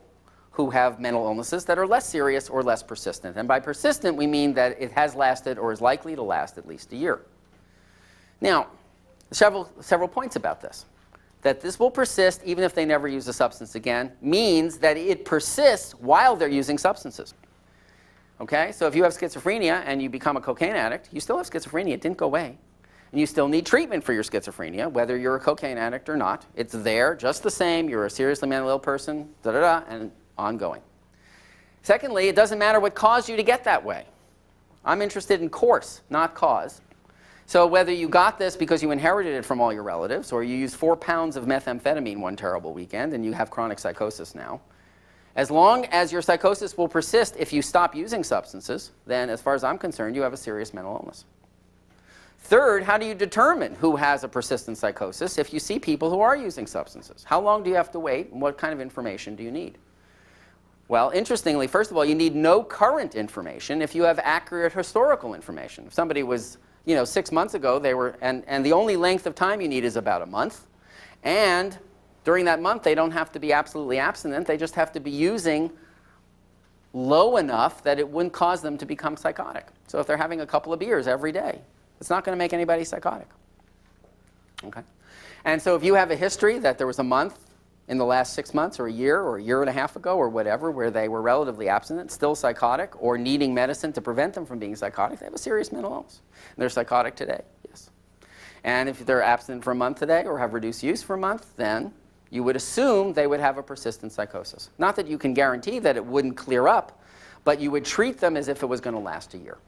who have mental illnesses that are less serious or less persistent. And by persistent, we mean that it has lasted or is likely to last at least a year. Now, several points about this. That this will persist even if they never use a substance again means that it persists while they're using substances. Okay? So if you have schizophrenia and you become a cocaine addict, you still have schizophrenia. It didn't go away. And you still need treatment for your schizophrenia, whether you're a cocaine addict or not. It's there just the same. You're a seriously mentally ill person, and ongoing. Secondly, it doesn't matter what caused you to get that way. I'm interested in course, not cause. So whether you got this because you inherited it from all your relatives, or you used 4 pounds of methamphetamine one terrible weekend and you have chronic psychosis now, as long as your psychosis will persist if you stop using substances, then as far as I'm concerned, you have a serious mental illness. Third, how do you determine who has a persistent psychosis if you see people who are using substances? How long do you have to wait, and what kind of information do you need? Well, interestingly, first of all, you need no current information if you have accurate historical information. If somebody was 6 months ago, and the only length of time you need is about a month. And during that month, they don't have to be absolutely abstinent. They just have to be using low enough that it wouldn't cause them to become psychotic. So if they're having a couple of beers every day, it's not going to make anybody psychotic. Okay? And so if you have a history that there was a month in the last 6 months or a year and a half ago or whatever where they were relatively abstinent, still psychotic, or needing medicine to prevent them from being psychotic, they have a serious mental illness. And they're psychotic today, yes. And if they're abstinent for a month today or have reduced use for a month, then you would assume they would have a persistent psychosis. Not that you can guarantee that it wouldn't clear up, but you would treat them as if it was going to last a year.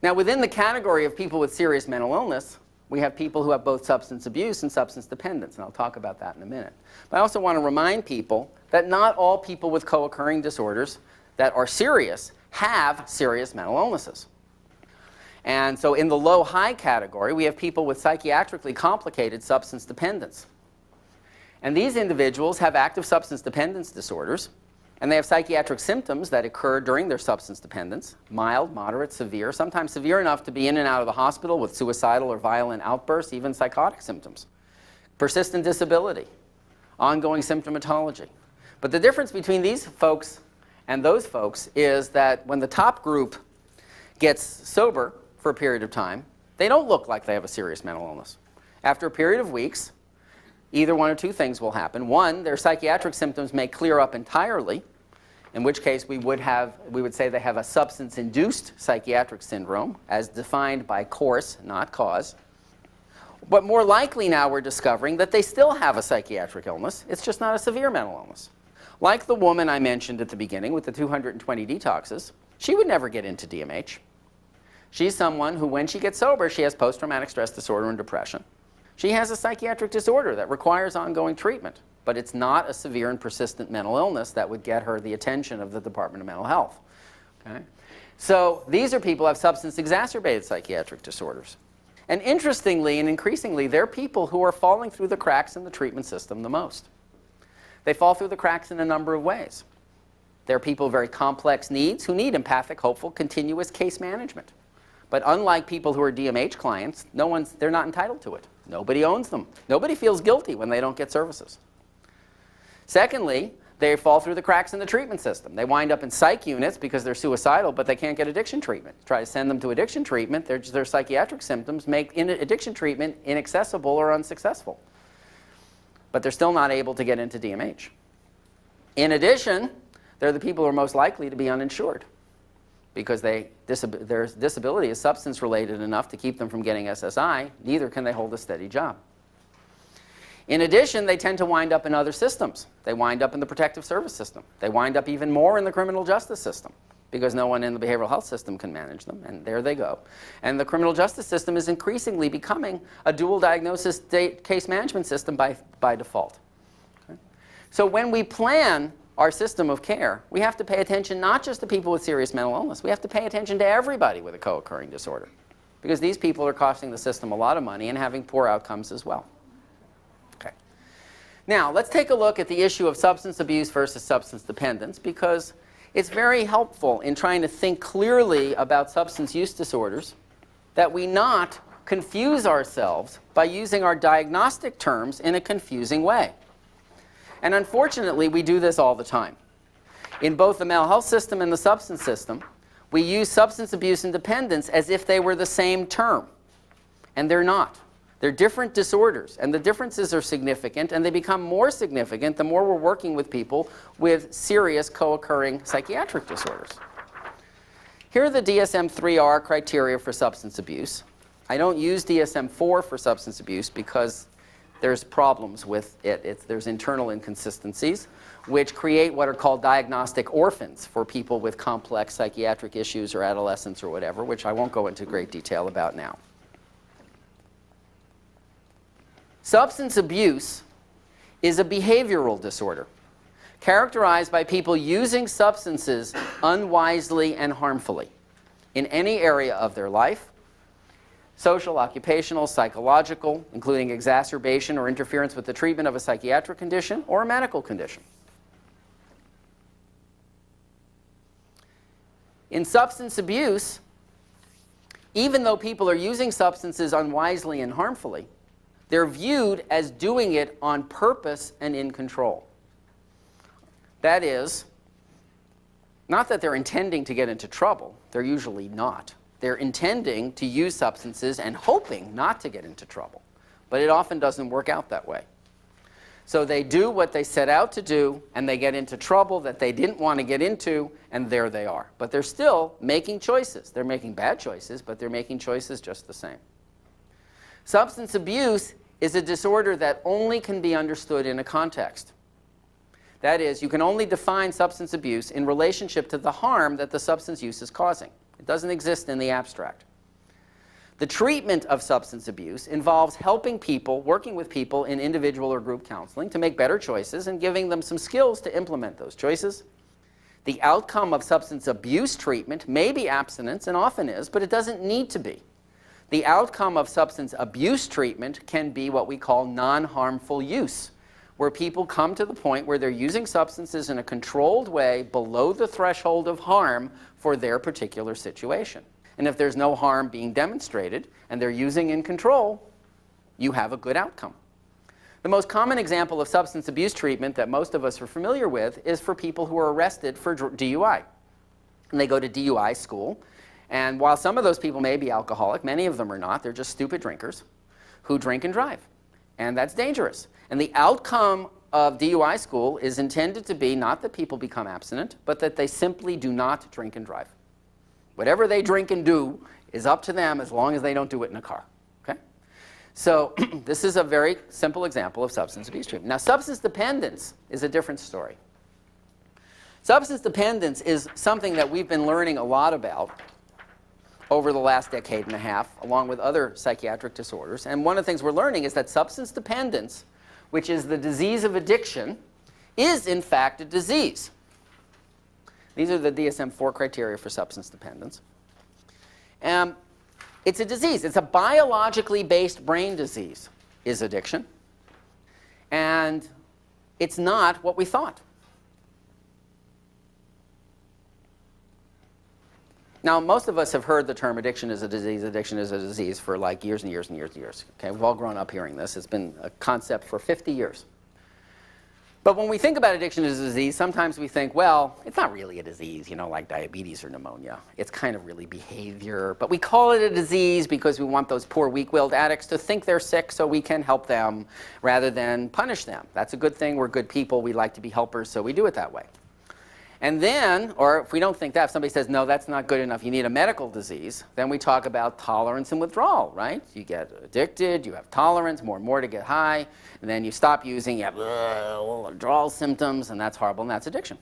Now, within the category of people with serious mental illness, we have people who have both substance abuse and substance dependence, and I'll talk about that in a minute. But I also want to remind people that not all people with co-occurring disorders that are serious have serious mental illnesses. And so in the low-high category, we have people with psychiatrically complicated substance dependence. And these individuals have active substance dependence disorders, and they have psychiatric symptoms that occur during their substance dependence, mild, moderate, severe, sometimes severe enough to be in and out of the hospital with suicidal or violent outbursts, even psychotic symptoms, persistent disability, ongoing symptomatology. But the difference between these folks and those folks is that when the top group gets sober for a period of time, they don't look like they have a serious mental illness. After a period of weeks, either one or two things will happen. One, their psychiatric symptoms may clear up entirely, in which case we would say they have a substance-induced psychiatric syndrome, as defined by course, not cause. But more likely now we're discovering that they still have a psychiatric illness. It's just not a severe mental illness. Like the woman I mentioned at the beginning with the 220 detoxes, she would never get into DMH. She's someone who, when she gets sober, she has post-traumatic stress disorder and depression. She has a psychiatric disorder that requires ongoing treatment. but it's not a severe and persistent mental illness that would get her the attention of the Department of Mental Health. Okay? So these are people who have substance-exacerbated psychiatric disorders. And interestingly and increasingly, they're people who are falling through the cracks in the treatment system the most. They fall through the cracks in a number of ways. They're people with very complex needs who need empathic, hopeful, continuous case management. But unlike people who are DMH clients, they're not entitled to it. Nobody owns them. Nobody feels guilty when they don't get services. Secondly, they fall through the cracks in the treatment system. They wind up in psych units because they're suicidal, but they can't get addiction treatment. Try to send them to addiction treatment, their psychiatric symptoms make addiction treatment inaccessible or unsuccessful. But they're still not able to get into DMH. In addition, they're the people who are most likely to be uninsured because their disability is substance-related enough to keep them from getting SSI, neither can they hold a steady job. In addition, they tend to wind up in other systems. They wind up in the protective service system. They wind up even more in the criminal justice system because no one in the behavioral health system can manage them, and there they go. And the criminal justice system is increasingly becoming a dual diagnosis case management system by default. Okay? So when we plan our system of care, we have to pay attention not just to people with serious mental illness. We have to pay attention to everybody with a co-occurring disorder because these people are costing the system a lot of money and having poor outcomes as well. Okay. Now, let's take a look at the issue of substance abuse versus substance dependence because it's very helpful in trying to think clearly about substance use disorders that we not confuse ourselves by using our diagnostic terms in a confusing way. And unfortunately, we do this all the time. In both the mental health system and the substance system, we use substance abuse and dependence as if they were the same term. And they're not. They're different disorders, and the differences are significant, and they become more significant the more we're working with people with serious co-occurring psychiatric disorders. Here are the DSM-3R criteria for substance abuse. I don't use DSM-4 for substance abuse because there's problems with it. There's internal inconsistencies, which create what are called diagnostic orphans for people with complex psychiatric issues or adolescents or whatever, which I won't go into great detail about now. Substance abuse is a behavioral disorder characterized by people using substances unwisely and harmfully in any area of their life, social, occupational, psychological, including exacerbation or interference with the treatment of a psychiatric condition or a medical condition. In substance abuse, even though people are using substances unwisely and harmfully, they're viewed as doing it on purpose and in control. That is, not that they're intending to get into trouble. They're usually not. They're intending to use substances and hoping not to get into trouble. But it often doesn't work out that way. So they do what they set out to do, and they get into trouble that they didn't want to get into, and there they are. But they're still making choices. They're making bad choices, but they're making choices just the same. Substance abuse is a disorder that only can be understood in a context. That is, you can only define substance abuse in relationship to the harm that the substance use is causing. It doesn't exist in the abstract. The treatment of substance abuse involves helping people, working with people in individual or group counseling to make better choices and giving them some skills to implement those choices. The outcome of substance abuse treatment may be abstinence, and often is, but it doesn't need to be. The outcome of substance abuse treatment can be what we call non-harmful use, where people come to the point where they're using substances in a controlled way below the threshold of harm for their particular situation. And if there's no harm being demonstrated and they're using in control, you have a good outcome. The most common example of substance abuse treatment that most of us are familiar with is for people who are arrested for DUI. And they go to DUI school. And while some of those people may be alcoholic, many of them are not. They're just stupid drinkers who drink and drive. And that's dangerous. And the outcome of DUI school is intended to be not that people become abstinent, but that they simply do not drink and drive. Whatever they drink and do is up to them as long as they don't do it in a car. Okay? So this is a very simple example of substance abuse treatment. Now, substance dependence is a different story. Substance dependence is something that we've been learning a lot about over the last decade and a half, along with other psychiatric disorders. And one of the things we're learning is that substance dependence which is the disease of addiction, is in fact a disease. These are the DSM-4 criteria for substance dependence. It's a disease. It's a biologically based brain disease, is addiction. And it's not what we thought. Now, most of us have heard the term addiction is a disease for like years and years and years and years. Okay, we've all grown up hearing this. It's been a concept for 50 years. But when we think about addiction as a disease, sometimes we think, well, it's not really a disease, you know, like diabetes or pneumonia. It's kind of really behavior. But we call it a disease because we want those poor, weak-willed addicts to think they're sick so we can help them rather than punish them. That's a good thing. We're good people. We like to be helpers, so we do it that way. And then, or if we don't think that, if somebody says, no, that's not good enough, you need a medical disease, then we talk about tolerance and withdrawal, right? You get addicted, you have tolerance, more and more to get high, and then you stop using, you have withdrawal symptoms, and that's horrible, and that's addiction.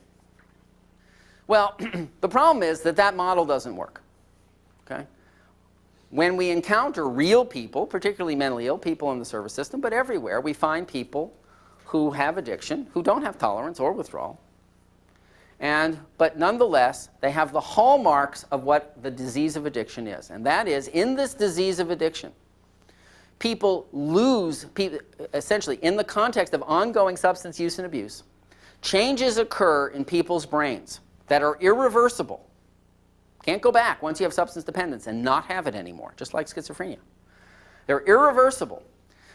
Well, the problem is that that model doesn't work, okay? When we encounter real people, particularly mentally ill people in the service system, but everywhere, we find people who have addiction, who don't have tolerance or withdrawal, but nonetheless, they have the hallmarks of what the disease of addiction is. And that is, in this disease of addiction, people lose, essentially, in the context of ongoing substance use and abuse, changes occur in people's brains that are irreversible. Can't go back once you have substance dependence and not have it anymore, just like schizophrenia. They're irreversible,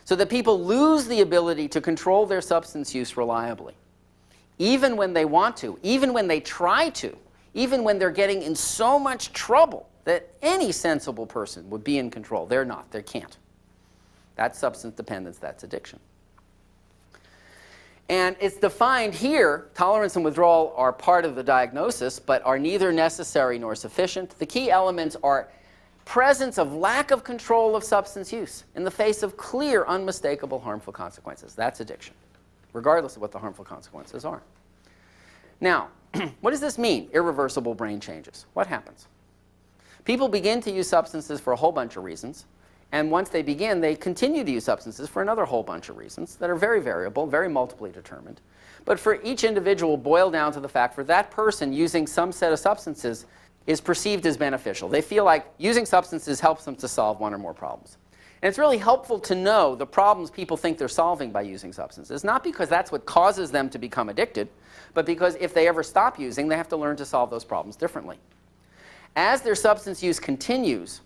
so that people lose the ability to control their substance use reliably. Even when they want to, even when they try to, even when they're getting in so much trouble that any sensible person would be in control. They're not. They can't. That's substance dependence. That's addiction. And it's defined here, tolerance and withdrawal are part of the diagnosis, but are neither necessary nor sufficient. The key elements are presence of lack of control of substance use in the face of clear, unmistakable harmful consequences. That's addiction, regardless of what the harmful consequences are. Now, what does this mean, irreversible brain changes? What happens? People begin to use substances for a whole bunch of reasons, and once they begin, they continue to use substances for another whole bunch of reasons that are very variable, very multiply determined. But for each individual, boil down to the fact for that person, using some set of substances is perceived as beneficial. They feel like using substances helps them to solve one or more problems. And it's really helpful to know the problems people think they're solving by using substances, not because that's what causes them to become addicted, but because if they ever stop using, they have to learn to solve those problems differently. As their substance use continues,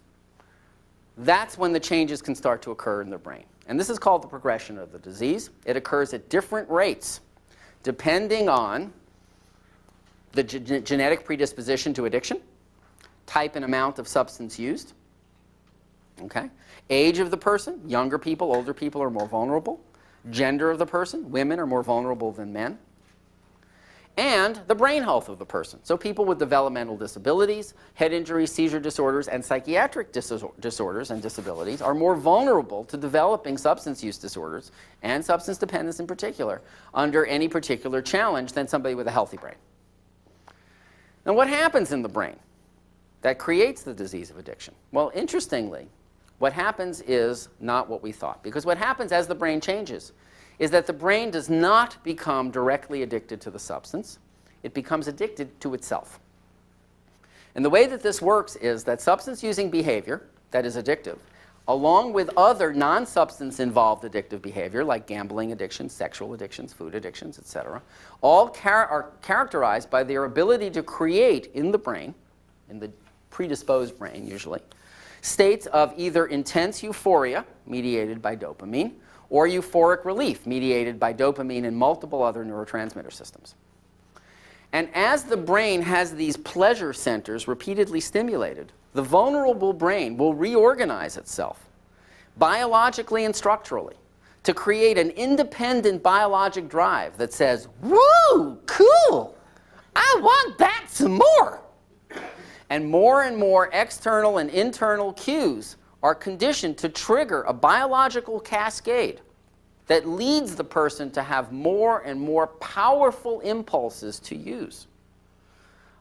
that's when the changes can start to occur in their brain. And this is called the progression of the disease. It occurs at different rates, depending on the genetic predisposition to addiction, type and amount of substance used, okay? Age of the person, younger people, older people are more vulnerable. Gender of the person, women are more vulnerable than men. And the brain health of the person. So people with developmental disabilities, head injuries, seizure disorders, and psychiatric disorders and disabilities are more vulnerable to developing substance use disorders, and substance dependence in particular, under any particular challenge than somebody with a healthy brain. Now, what happens in the brain that creates the disease of addiction? Well, interestingly, what happens is not what we thought. Because what happens as the brain changes is that the brain does not become directly addicted to the substance. It becomes addicted to itself. And the way that this works is that substance-using behavior that is addictive, along with other non-substance involved addictive behavior like gambling addictions, sexual addictions, food addictions, etc., all are characterized by their ability to create in the brain, in the predisposed brain usually, states of either intense euphoria, mediated by dopamine, or euphoric relief, mediated by dopamine and multiple other neurotransmitter systems. And as the brain has these pleasure centers repeatedly stimulated, the vulnerable brain will reorganize itself biologically and structurally to create an independent biologic drive that says, "Woo, cool, I want that some more." And more external and internal cues are conditioned to trigger a biological cascade that leads the person to have more and more powerful impulses to use.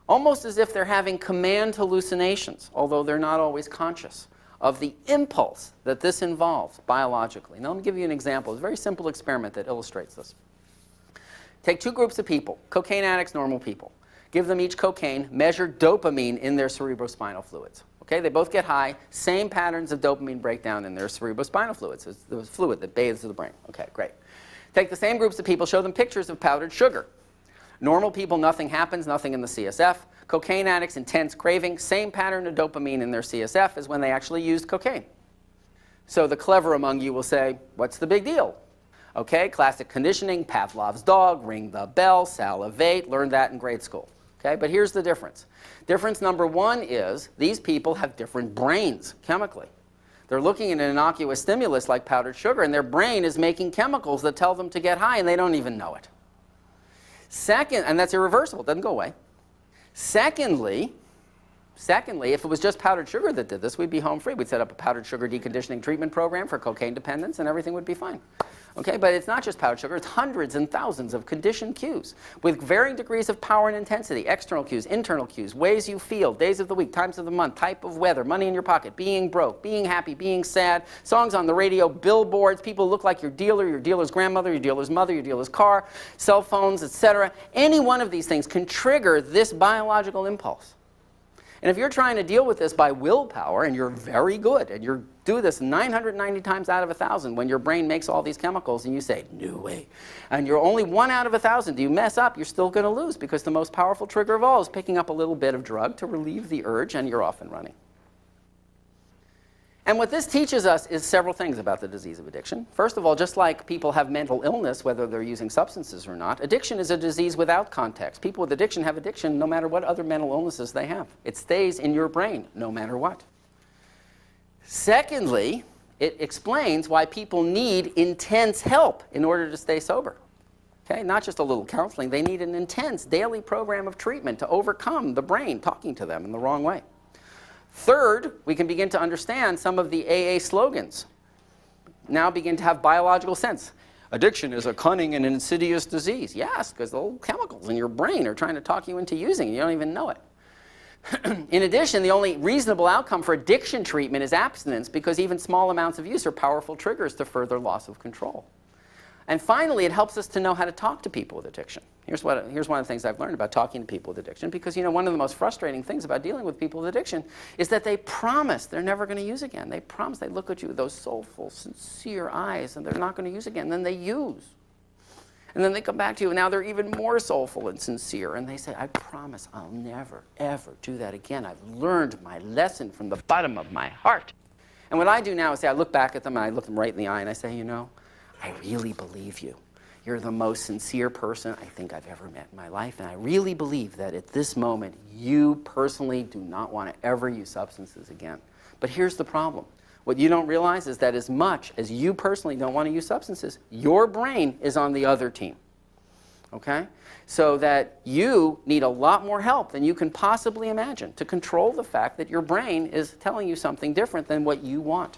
Almost as if they're having command hallucinations, although they're not always conscious, of the impulse that this involves biologically. Now let me give you an example. It's a very simple experiment that illustrates this. Take two groups of people, cocaine addicts, normal people. Give them each cocaine, measure dopamine in their cerebrospinal fluids. Okay, they both get high, same patterns of dopamine breakdown in their cerebrospinal fluids. It's the fluid that bathes the brain. Okay, great. Take the same groups of people, show them pictures of powdered sugar. Normal people, nothing happens, nothing in the CSF. Cocaine addicts, intense craving, same pattern of dopamine in their CSF as when they actually used cocaine. So the clever among you will say, what's the big deal? Okay, classic conditioning, Pavlov's dog, ring the bell, salivate, learned that in grade school. Okay, but here's the difference. Difference number one is these people have different brains chemically. They're looking at an innocuous stimulus like powdered sugar, and their brain is making chemicals that tell them to get high, and they don't even know it. Second, and that's irreversible, it doesn't go away. Secondly, if it was just powdered sugar that did this, we'd be home free. We'd set up a powdered sugar deconditioning treatment program for cocaine dependence, and everything would be fine. Okay, but it's not just powdered sugar, it's hundreds and thousands of conditioned cues with varying degrees of power and intensity, external cues, internal cues, ways you feel, days of the week, times of the month, type of weather, money in your pocket, being broke, being happy, being sad, songs on the radio, billboards, people look like your dealer's grandmother, your dealer's mother, your dealer's car, cell phones, etc. Any one of these things can trigger this biological impulse. And if you're trying to deal with this by willpower, and you're very good, and you do this 990 times out of 1,000 when your brain makes all these chemicals, and you say, no way, and you're only 1 out of 1,000, do you mess up, you're still going to lose, because the most powerful trigger of all is picking up a little bit of drug to relieve the urge, and you're off and running. And what this teaches us is several things about the disease of addiction. First of all, just like people have mental illness, whether they're using substances or not, addiction is a disease without context. People with addiction have addiction no matter what other mental illnesses they have. It stays in your brain no matter what. Secondly, it explains why people need intense help in order to stay sober. Okay? Not just a little counseling. They need an intense daily program of treatment to overcome the brain talking to them in the wrong way. Third, we can begin to understand some of the AA slogans now begin to have biological sense. Addiction is a cunning and insidious disease. Yes, because the little chemicals in your brain are trying to talk you into using it. You don't even know it. In addition, the only reasonable outcome for addiction treatment is abstinence, because even small amounts of use are powerful triggers to further loss of control. And finally, it helps us to know how to talk to people with addiction. Here's one of the things I've learned about talking to people with addiction, because one of the most frustrating things about dealing with people with addiction is that they promise they're never going to use again. They promise, they look at you with those soulful, sincere eyes, and they're not going to use again. Then they use. And then they come back to you, and now they're even more soulful and sincere, and they say, I promise I'll never, ever do that again. I've learned my lesson from the bottom of my heart. And what I do now is I look back at them, and I look them right in the eye, and I say, I really believe you. You're the most sincere person I think I've ever met in my life, and I really believe that at this moment, you personally do not want to ever use substances again. But here's the problem. What you don't realize is that as much as you personally don't want to use substances, your brain is on the other team. Okay? So that you need a lot more help than you can possibly imagine to control the fact that your brain is telling you something different than what you want.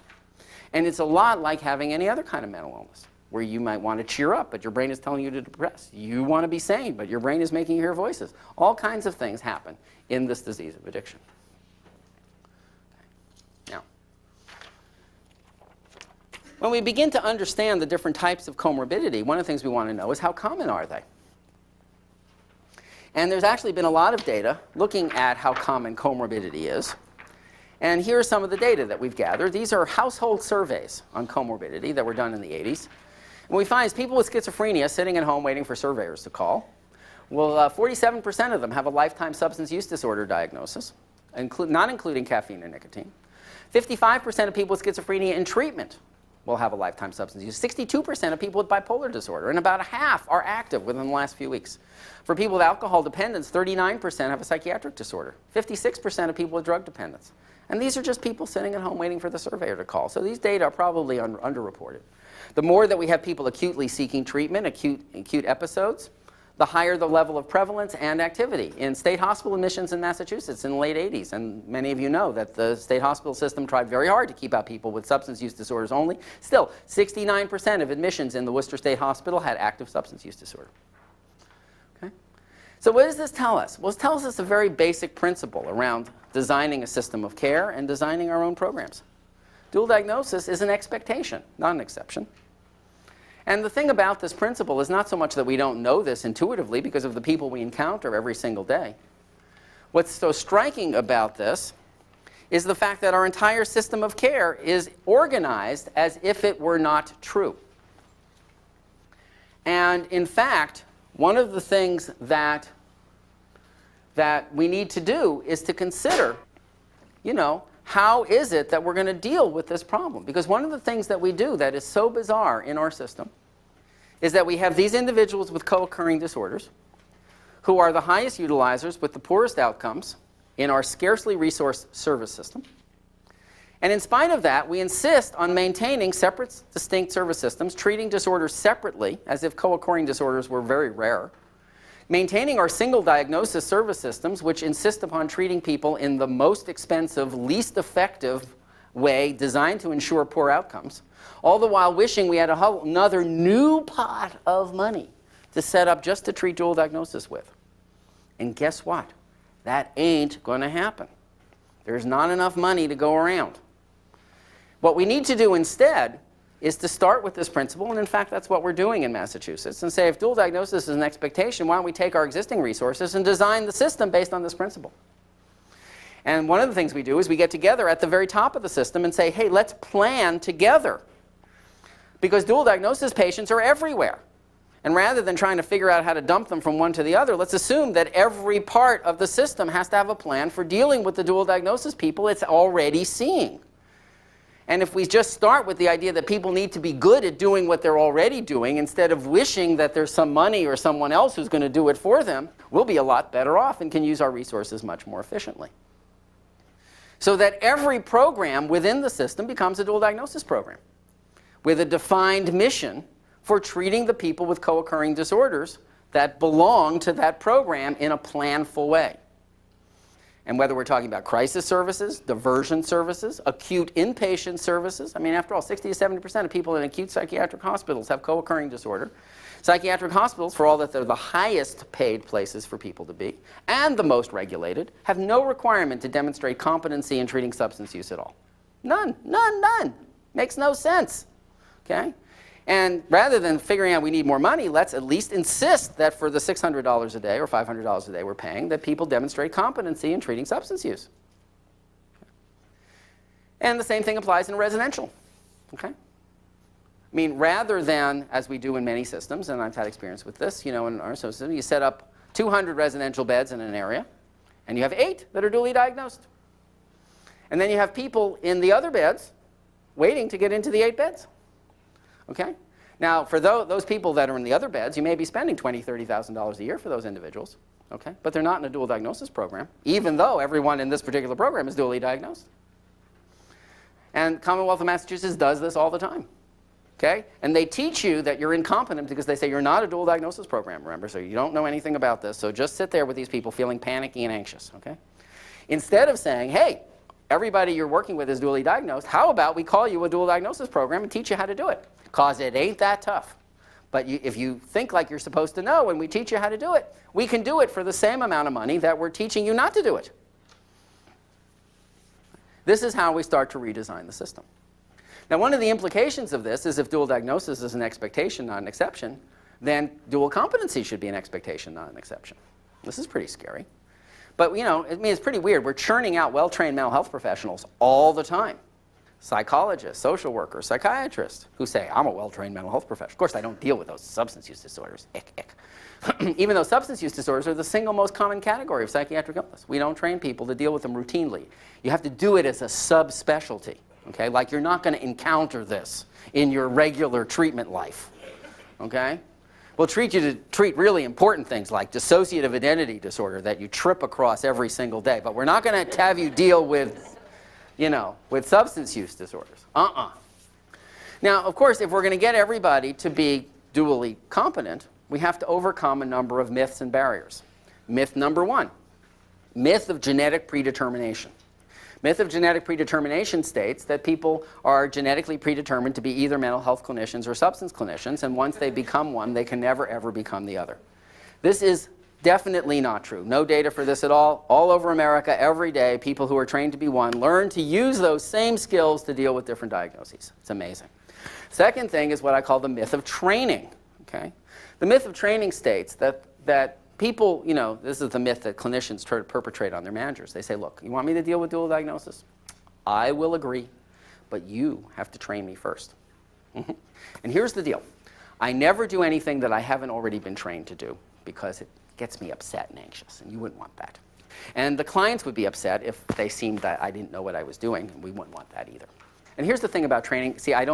And it's a lot like having any other kind of mental illness, where you might want to cheer up, but your brain is telling you to depress. You want to be sane, but your brain is making you hear voices. All kinds of things happen in this disease of addiction. Now, when we begin to understand the different types of comorbidity, one of the things we want to know is how common are they? And there's actually been a lot of data looking at how common comorbidity is. And here are some of the data that we've gathered. These are household surveys on comorbidity that were done in the 80s. And what we find is people with schizophrenia sitting at home waiting for surveyors to call. Well, 47% of them have a lifetime substance use disorder diagnosis, not including caffeine and nicotine. 55% of people with schizophrenia in treatment will have a lifetime substance use. 62% of people with bipolar disorder, and about a half are active within the last few weeks. For people with alcohol dependence, 39% have a psychiatric disorder. 56% of people with drug dependence. And these are just people sitting at home waiting for the surveyor to call. So these data are probably underreported. The more that we have people acutely seeking treatment, acute episodes, the higher the level of prevalence and activity. In state hospital admissions in Massachusetts in the late 80s, and many of you know that the state hospital system tried very hard to keep out people with substance use disorders only. Still, 69% of admissions in the Worcester State Hospital had active substance use disorder. Okay? So what does this tell us? Well, it tells us a very basic principle around designing a system of care and designing our own programs. Dual diagnosis is an expectation, not an exception. And the thing about this principle is not so much that we don't know this intuitively because of the people we encounter every single day. What's so striking about this is the fact that our entire system of care is organized as if it were not true. And in fact, one of the things that we need to do is to consider, how is it that we're going to deal with this problem? Because one of the things that we do that is so bizarre in our system is that we have these individuals with co-occurring disorders who are the highest utilizers with the poorest outcomes in our scarcely resourced service system. And in spite of that, we insist on maintaining separate, distinct service systems, treating disorders separately, as if co-occurring disorders were very rare, maintaining our single diagnosis service systems, which insist upon treating people in the most expensive, least effective way designed to ensure poor outcomes, all the while wishing we had another new pot of money to set up just to treat dual diagnosis with. And guess what? That ain't going to happen. There's not enough money to go around. What we need to do instead is to start with this principle, and in fact that's what we're doing in Massachusetts, and say if dual diagnosis is an expectation, why don't we take our existing resources and design the system based on this principle? And one of the things we do is we get together at the very top of the system and say, hey, let's plan together. Because dual diagnosis patients are everywhere. And rather than trying to figure out how to dump them from one to the other, let's assume that every part of the system has to have a plan for dealing with the dual diagnosis people it's already seeing. And if we just start with the idea that people need to be good at doing what they're already doing instead of wishing that there's some money or someone else who's going to do it for them, we'll be a lot better off and can use our resources much more efficiently. So that every program within the system becomes a dual diagnosis program with a defined mission for treating the people with co-occurring disorders that belong to that program in a planful way. And whether we're talking about crisis services, diversion services, acute inpatient services, I mean, after all, 60 to 70% of people in acute psychiatric hospitals have co-occurring disorder. Psychiatric hospitals, for all that they're the highest paid places for people to be, and the most regulated, have no requirement to demonstrate competency in treating substance use at all. None, none, none. Makes no sense, okay? And rather than figuring out we need more money, let's at least insist that for the $600 a day or $500 a day we're paying, that people demonstrate competency in treating substance use. And the same thing applies in residential, okay? I mean, rather than, as we do in many systems, and I've had experience with this, in our system, you set up 200 residential beds in an area, and you have 8 that are dually diagnosed. And then you have people in the other beds waiting to get into the 8 beds. Okay? Now, for those people that are in the other beds, you may be spending $20,000, $30,000 a year for those individuals. Okay? But they're not in a dual diagnosis program, even though everyone in this particular program is dually diagnosed. And Commonwealth of Massachusetts does this all the time. Okay? And they teach you that you're incompetent because they say you're not a dual diagnosis program, remember? So you don't know anything about this. So just sit there with these people feeling panicky and anxious. Okay? Instead of saying, hey, everybody you're working with is dually diagnosed, how about we call you a dual diagnosis program and teach you how to do it? Because it ain't that tough. But if you think like you're supposed to know and we teach you how to do it, we can do it for the same amount of money that we're teaching you not to do it. This is how we start to redesign the system. Now, one of the implications of this is if dual diagnosis is an expectation, not an exception, then dual competency should be an expectation, not an exception. This is pretty scary. But, it's pretty weird. We're churning out well-trained mental health professionals all the time. Psychologists, social workers, psychiatrists who say, I'm a well-trained mental health professional. Of course, I don't deal with those substance use disorders. Ick, ick. Even though substance use disorders are the single most common category of psychiatric illness. We don't train people to deal with them routinely. You have to do it as a subspecialty. Okay? Like you're not going to encounter this in your regular treatment life. Okay? We'll treat you to treat really important things like dissociative identity disorder that you trip across every single day. But we're not going to have you deal with with substance use disorders. Now, of course, if we're going to get everybody to be dually competent, we have to overcome a number of myths and barriers. Myth number 1, myth of genetic predetermination. Myth of genetic predetermination states that people are genetically predetermined to be either mental health clinicians or substance clinicians, and once they become one, they can never, ever become the other. This is Definitely not true. No data for this at all. All over America, every day, people who are trained to be one learn to use those same skills to deal with different diagnoses. It's amazing. Second thing is what I call the myth of training. Okay? The myth of training states that people, this is the myth that clinicians try to perpetrate on their managers. They say, look, you want me to deal with dual diagnosis? I will agree, but you have to train me first. And here's the deal. I never do anything that I haven't already been trained to do because it gets me upset and anxious, and you wouldn't want that. And the clients would be upset if they seemed that I didn't know what I was doing, and we wouldn't want that either. And here's the thing about training. See, I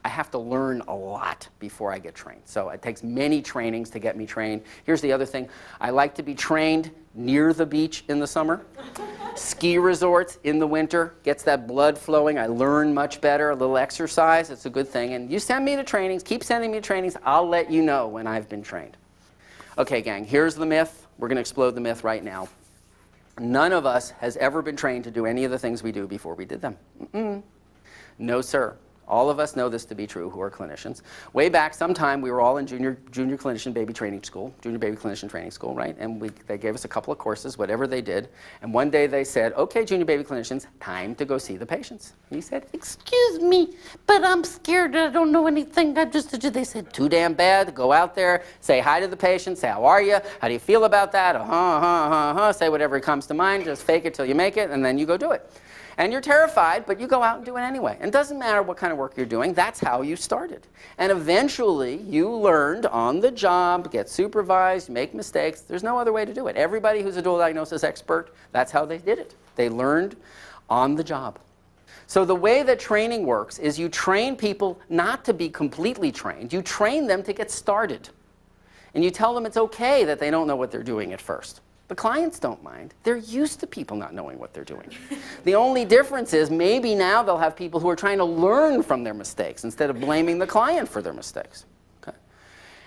have to learn a lot before I get trained. So it takes many trainings to get me trained. Here's the other thing. I like to be trained near the beach in the summer. Ski resorts in the winter gets that blood flowing. I learn much better. A little exercise, it's a good thing. And you send me to trainings, keep sending me to trainings. I'll let you know when I've been trained. Okay, gang, here's the myth. We're going to explode the myth right now. None of us has ever been trained to do any of the things we do before we did them. No, sir. All of us know this to be true who are clinicians. Way back sometime, we were all in junior clinician baby training school, junior baby clinician training school, right? And they gave us a couple of courses, whatever they did. And one day they said, okay, junior baby clinicians, time to go see the patients. And he said, excuse me, but I'm scared. I don't know anything. They said, too damn bad. Go out there, say hi to the patient, say, how are you? How do you feel about that? Say whatever comes to mind. Just fake it till you make it, and then you go do it. And you're terrified, but you go out and do it anyway. And it doesn't matter what kind of work you're doing. That's how you started. And eventually, you learned on the job, get supervised, make mistakes. There's no other way to do it. Everybody who's a dual diagnosis expert, that's how they did it. They learned on the job. So the way that training works is you train people not to be completely trained. You train them to get started. And you tell them it's okay that they don't know what they're doing at first. The clients don't mind. They're used to people not knowing what they're doing. The only difference is maybe now they'll have people who are trying to learn from their mistakes instead of blaming the client for their mistakes. Okay?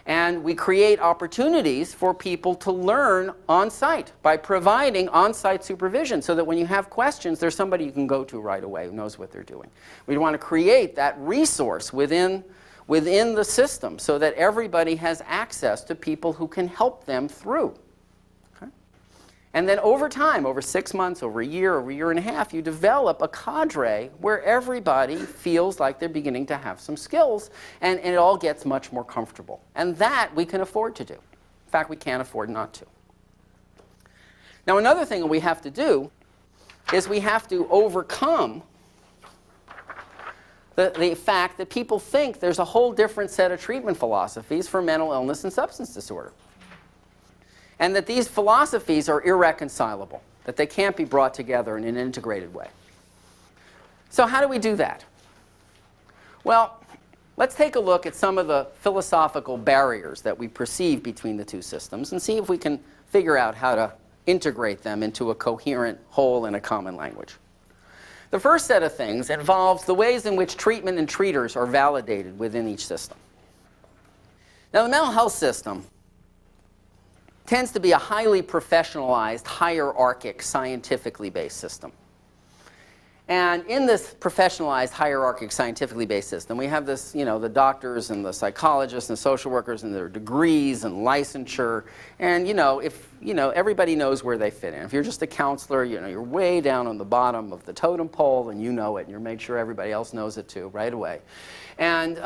And we create opportunities for people to learn on-site by providing on-site supervision so that when you have questions, there's somebody you can go to right away who knows what they're doing. We want to create that resource within the system so that everybody has access to people who can help them through. And then over time, over 6 months, over a year and a half, you develop a cadre where everybody feels like they're beginning to have some skills, and it all gets much more comfortable. And that we can afford to do. In fact, we can't afford not to. Now, another thing we have to do is we have to overcome the fact that people think there's a whole different set of treatment philosophies for mental illness and substance disorder. And that these philosophies are irreconcilable, that they can't be brought together in an integrated way. So how do we do that? Well, let's take a look at some of the philosophical barriers that we perceive between the two systems and see if we can figure out how to integrate them into a coherent whole in a common language. The first set of things involves the ways in which treatment and treaters are validated within each system. Now, the mental health system tends to be a highly professionalized, hierarchic, scientifically based system. And in this professionalized, hierarchic, scientifically based system, we have this, the doctors and the psychologists and social workers and their degrees and licensure. And, everybody knows where they fit in. If you're just a counselor, you're way down on the bottom of the totem pole and you know it, and you're made sure everybody else knows it too right away. And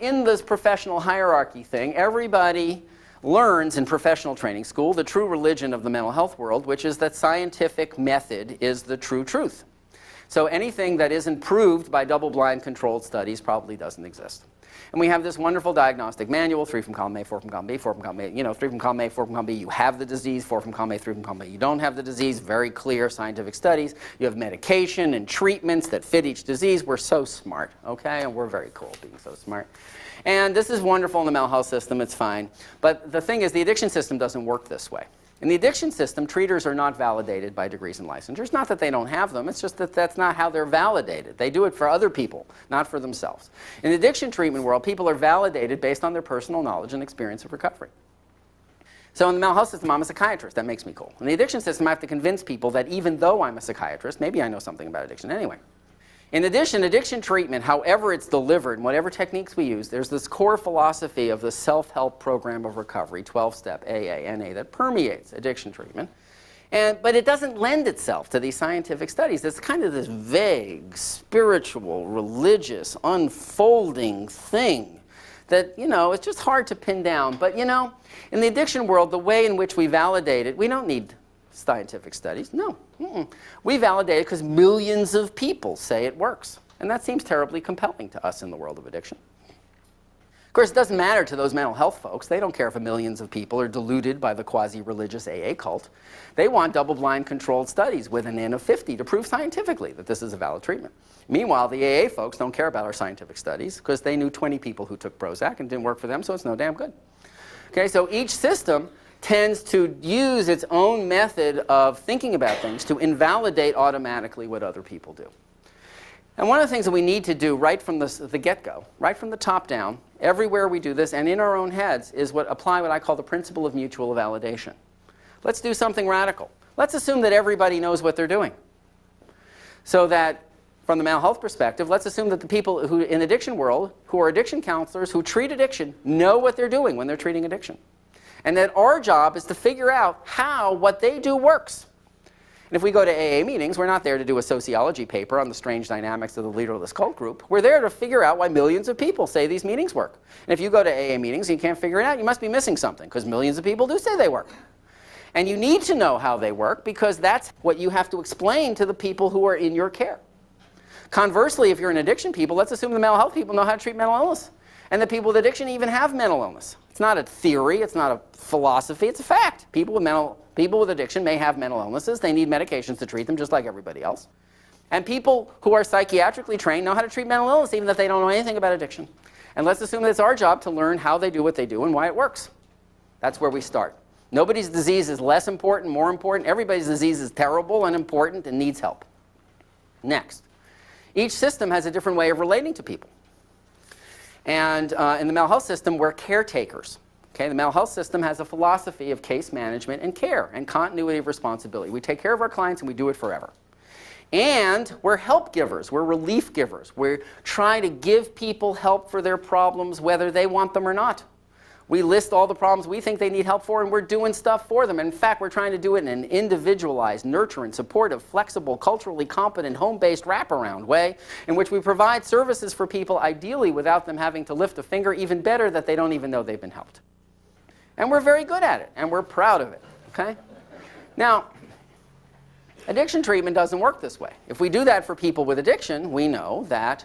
in this professional hierarchy thing, everybody learns in professional training school the true religion of the mental health world, which is that scientific method is the true truth. So anything that isn't proved by double-blind controlled studies probably doesn't exist. And we have this wonderful diagnostic manual, 3 from column A, 4 from column B, 4 from column A, 3 from column A, 4 from column B, you have the disease, 4 from column A, 3 from column B, you don't have the disease, very clear scientific studies. You have medication and treatments that fit each disease. We're so smart, okay? And we're very cool being so smart. And this is wonderful in the mental health system, it's fine. But the thing is, the addiction system doesn't work this way. In the addiction system, treaters are not validated by degrees and licensures. Not that they don't have them, it's just that that's not how they're validated. They do it for other people, not for themselves. In the addiction treatment world, people are validated based on their personal knowledge and experience of recovery. So in the mental health system, I'm a psychiatrist. That makes me cool. In the addiction system, I have to convince people that even though I'm a psychiatrist, maybe I know something about addiction anyway. In addition, addiction treatment, however it's delivered, and whatever techniques we use, there's this core philosophy of the self-help program of recovery, 12-step AA, NA, that permeates addiction treatment. But it doesn't lend itself to these scientific studies. It's kind of this vague, spiritual, religious, unfolding thing that, it's just hard to pin down. But, in the addiction world, the way in which we validate it, we don't need scientific studies. No. We validate it because millions of people say it works. And that seems terribly compelling to us in the world of addiction. Of course, it doesn't matter to those mental health folks. They don't care if millions of people are deluded by the quasi-religious AA cult. They want double-blind controlled studies with an N of 50 to prove scientifically that this is a valid treatment. Meanwhile, the AA folks don't care about our scientific studies because they knew 20 people who took Prozac and it didn't work for them, so it's no damn good. Okay, so each system tends to use its own method of thinking about things to invalidate automatically what other people do. And one of the things that we need to do right from the get-go, right from the top down, everywhere we do this and in our own heads, is apply what I call the principle of mutual validation. Let's do something radical. Let's assume that everybody knows what they're doing. So that, from the mental health perspective, let's assume that the people who in the addiction world, who are addiction counselors, who treat addiction, know what they're doing when they're treating addiction. And that our job is to figure out how what they do works. And if we go to AA meetings, we're not there to do a sociology paper on the strange dynamics of the leader of this cult group. We're there to figure out why millions of people say these meetings work. And if you go to AA meetings and you can't figure it out, you must be missing something, because millions of people do say they work. And you need to know how they work, because that's what you have to explain to the people who are in your care. Conversely, if you're in addiction people, let's assume the mental health people know how to treat mental illness. And the people with addiction even have mental illness. It's not a theory, it's not a philosophy, it's a fact. People with addiction may have mental illnesses. They need medications to treat them just like everybody else. And people who are psychiatrically trained know how to treat mental illness even if they don't know anything about addiction. And let's assume that it's our job to learn how they do what they do and why it works. That's where we start. Nobody's disease is less important, more important. Everybody's disease is terrible and important and needs help. Next, each system has a different way of relating to people. And in the mental health system, we're caretakers. Okay, the mental health system has a philosophy of case management and care and continuity of responsibility. We take care of our clients and we do it forever. And we're help givers. We're relief givers. We're trying to give people help for their problems whether they want them or not. We list all the problems we think they need help for, and we're doing stuff for them. In fact, we're trying to do it in an individualized, nurturing, supportive, flexible, culturally competent, home-based wraparound way in which we provide services for people ideally without them having to lift a finger, even better that they don't even know they've been helped. And we're very good at it, and we're proud of it. Okay? Now, addiction treatment doesn't work this way. If we do that for people with addiction, we know that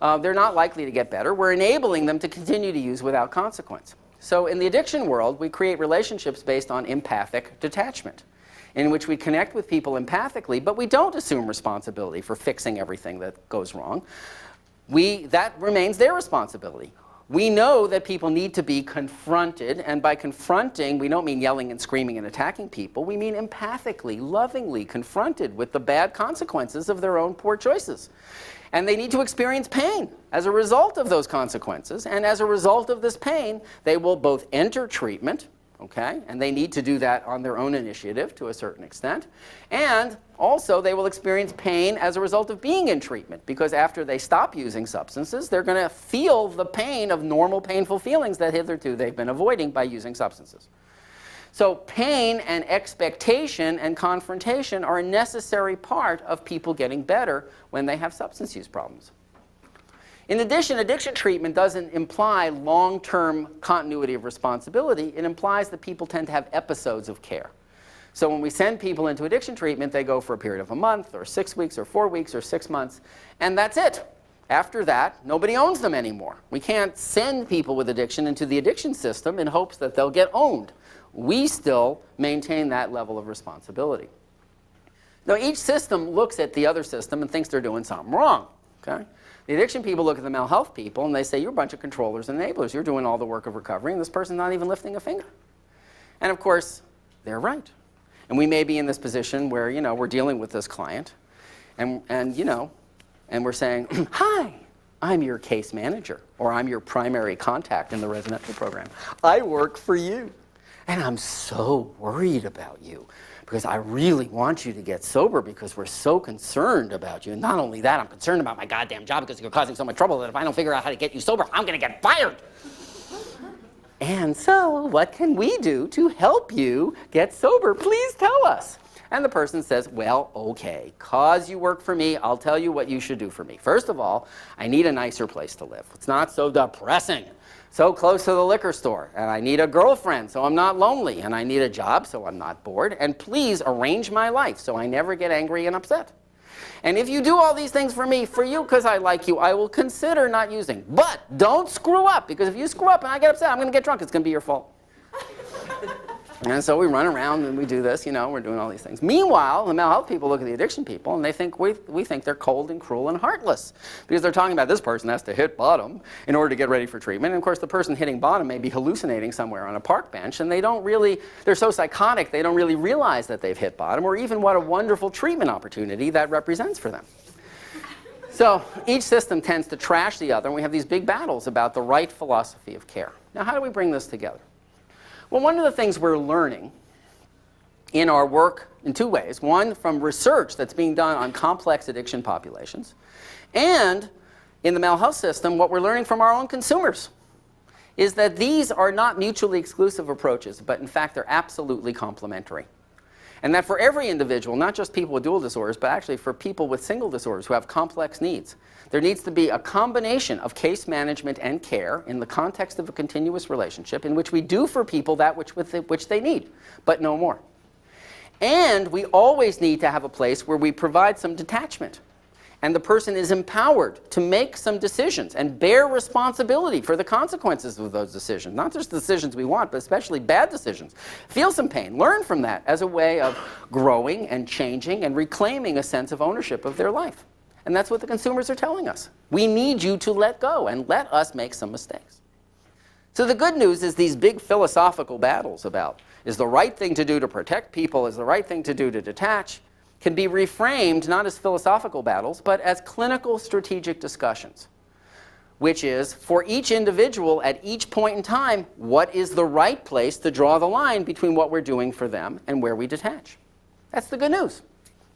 they're not likely to get better. We're enabling them to continue to use without consequence. So in the addiction world, we create relationships based on empathic detachment, in which we connect with people empathically, but we don't assume responsibility for fixing everything that goes wrong. That remains their responsibility. We know that people need to be confronted, and by confronting, we don't mean yelling and screaming and attacking people. We mean empathically, lovingly confronted with the bad consequences of their own poor choices. And they need to experience pain as a result of those consequences. And as a result of this pain, they will both enter treatment, okay, and they need to do that on their own initiative to a certain extent. And also, they will experience pain as a result of being in treatment, because after they stop using substances, they're going to feel the pain of normal painful feelings that hitherto they've been avoiding by using substances. So pain and expectation and confrontation are a necessary part of people getting better when they have substance use problems. In addition, addiction treatment doesn't imply long-term continuity of responsibility. It implies that people tend to have episodes of care. So when we send people into addiction treatment, they go for a period of a month or 6 weeks or 4 weeks or 6 months, and that's it. After that, nobody owns them anymore. We can't send people with addiction into the addiction system in hopes that they'll get owned. We still maintain that level of responsibility. Now, each system looks at the other system and thinks they're doing something wrong. Okay? The addiction people look at the mental health people and they say, you're a bunch of controllers and enablers. You're doing all the work of recovery, and this person's not even lifting a finger. And of course, they're right. And we may be in this position where, we're dealing with this client, and we're saying, hi, I'm your case manager, or I'm your primary contact in the residential program. I work for you. And I'm so worried about you because I really want you to get sober because we're so concerned about you. And not only that, I'm concerned about my goddamn job because you're causing so much trouble that if I don't figure out how to get you sober, I'm going to get fired. And so, what can we do to help you get sober? Please tell us. And the person says, well, okay, cause you work for me, I'll tell you what you should do for me. First of all, I need a nicer place to live. It's not so depressing, so close to the liquor store. And I need a girlfriend so I'm not lonely. And I need a job so I'm not bored. And please arrange my life so I never get angry and upset. And if you do all these things for me, for you, because I like you, I will consider not using. But don't screw up, because if you screw up and I get upset, I'm going to get drunk. It's going to be your fault. And so we run around and we do this, we're doing all these things. Meanwhile, the mental health people look at the addiction people and they think we think they're cold and cruel and heartless because they're talking about this person has to hit bottom in order to get ready for treatment. And of course, the person hitting bottom may be hallucinating somewhere on a park bench and they're so psychotic, they don't really realize that they've hit bottom or even what a wonderful treatment opportunity that represents for them. So each system tends to trash the other and we have these big battles about the right philosophy of care. Now, how do we bring this together? Well, one of the things we're learning in our work in two ways. One, from research that's being done on complex addiction populations. And in the mental health system, what we're learning from our own consumers is that these are not mutually exclusive approaches, but in fact, they're absolutely complementary. And that for every individual, not just people with dual disorders, but actually for people with single disorders who have complex needs, there needs to be a combination of case management and care in the context of a continuous relationship in which we do for people that which they need, but no more. And we always need to have a place where we provide some detachment. And the person is empowered to make some decisions and bear responsibility for the consequences of those decisions. Not just the decisions we want, but especially bad decisions. Feel some pain. Learn from that as a way of growing and changing and reclaiming a sense of ownership of their life. And that's what the consumers are telling us. We need you to let go and let us make some mistakes. So the good news is these big philosophical battles about is the right thing to do to protect people, is the right thing to do to detach, can be reframed not as philosophical battles, but as clinical strategic discussions, which is for each individual at each point in time, what is the right place to draw the line between what we're doing for them and where we detach. That's the good news.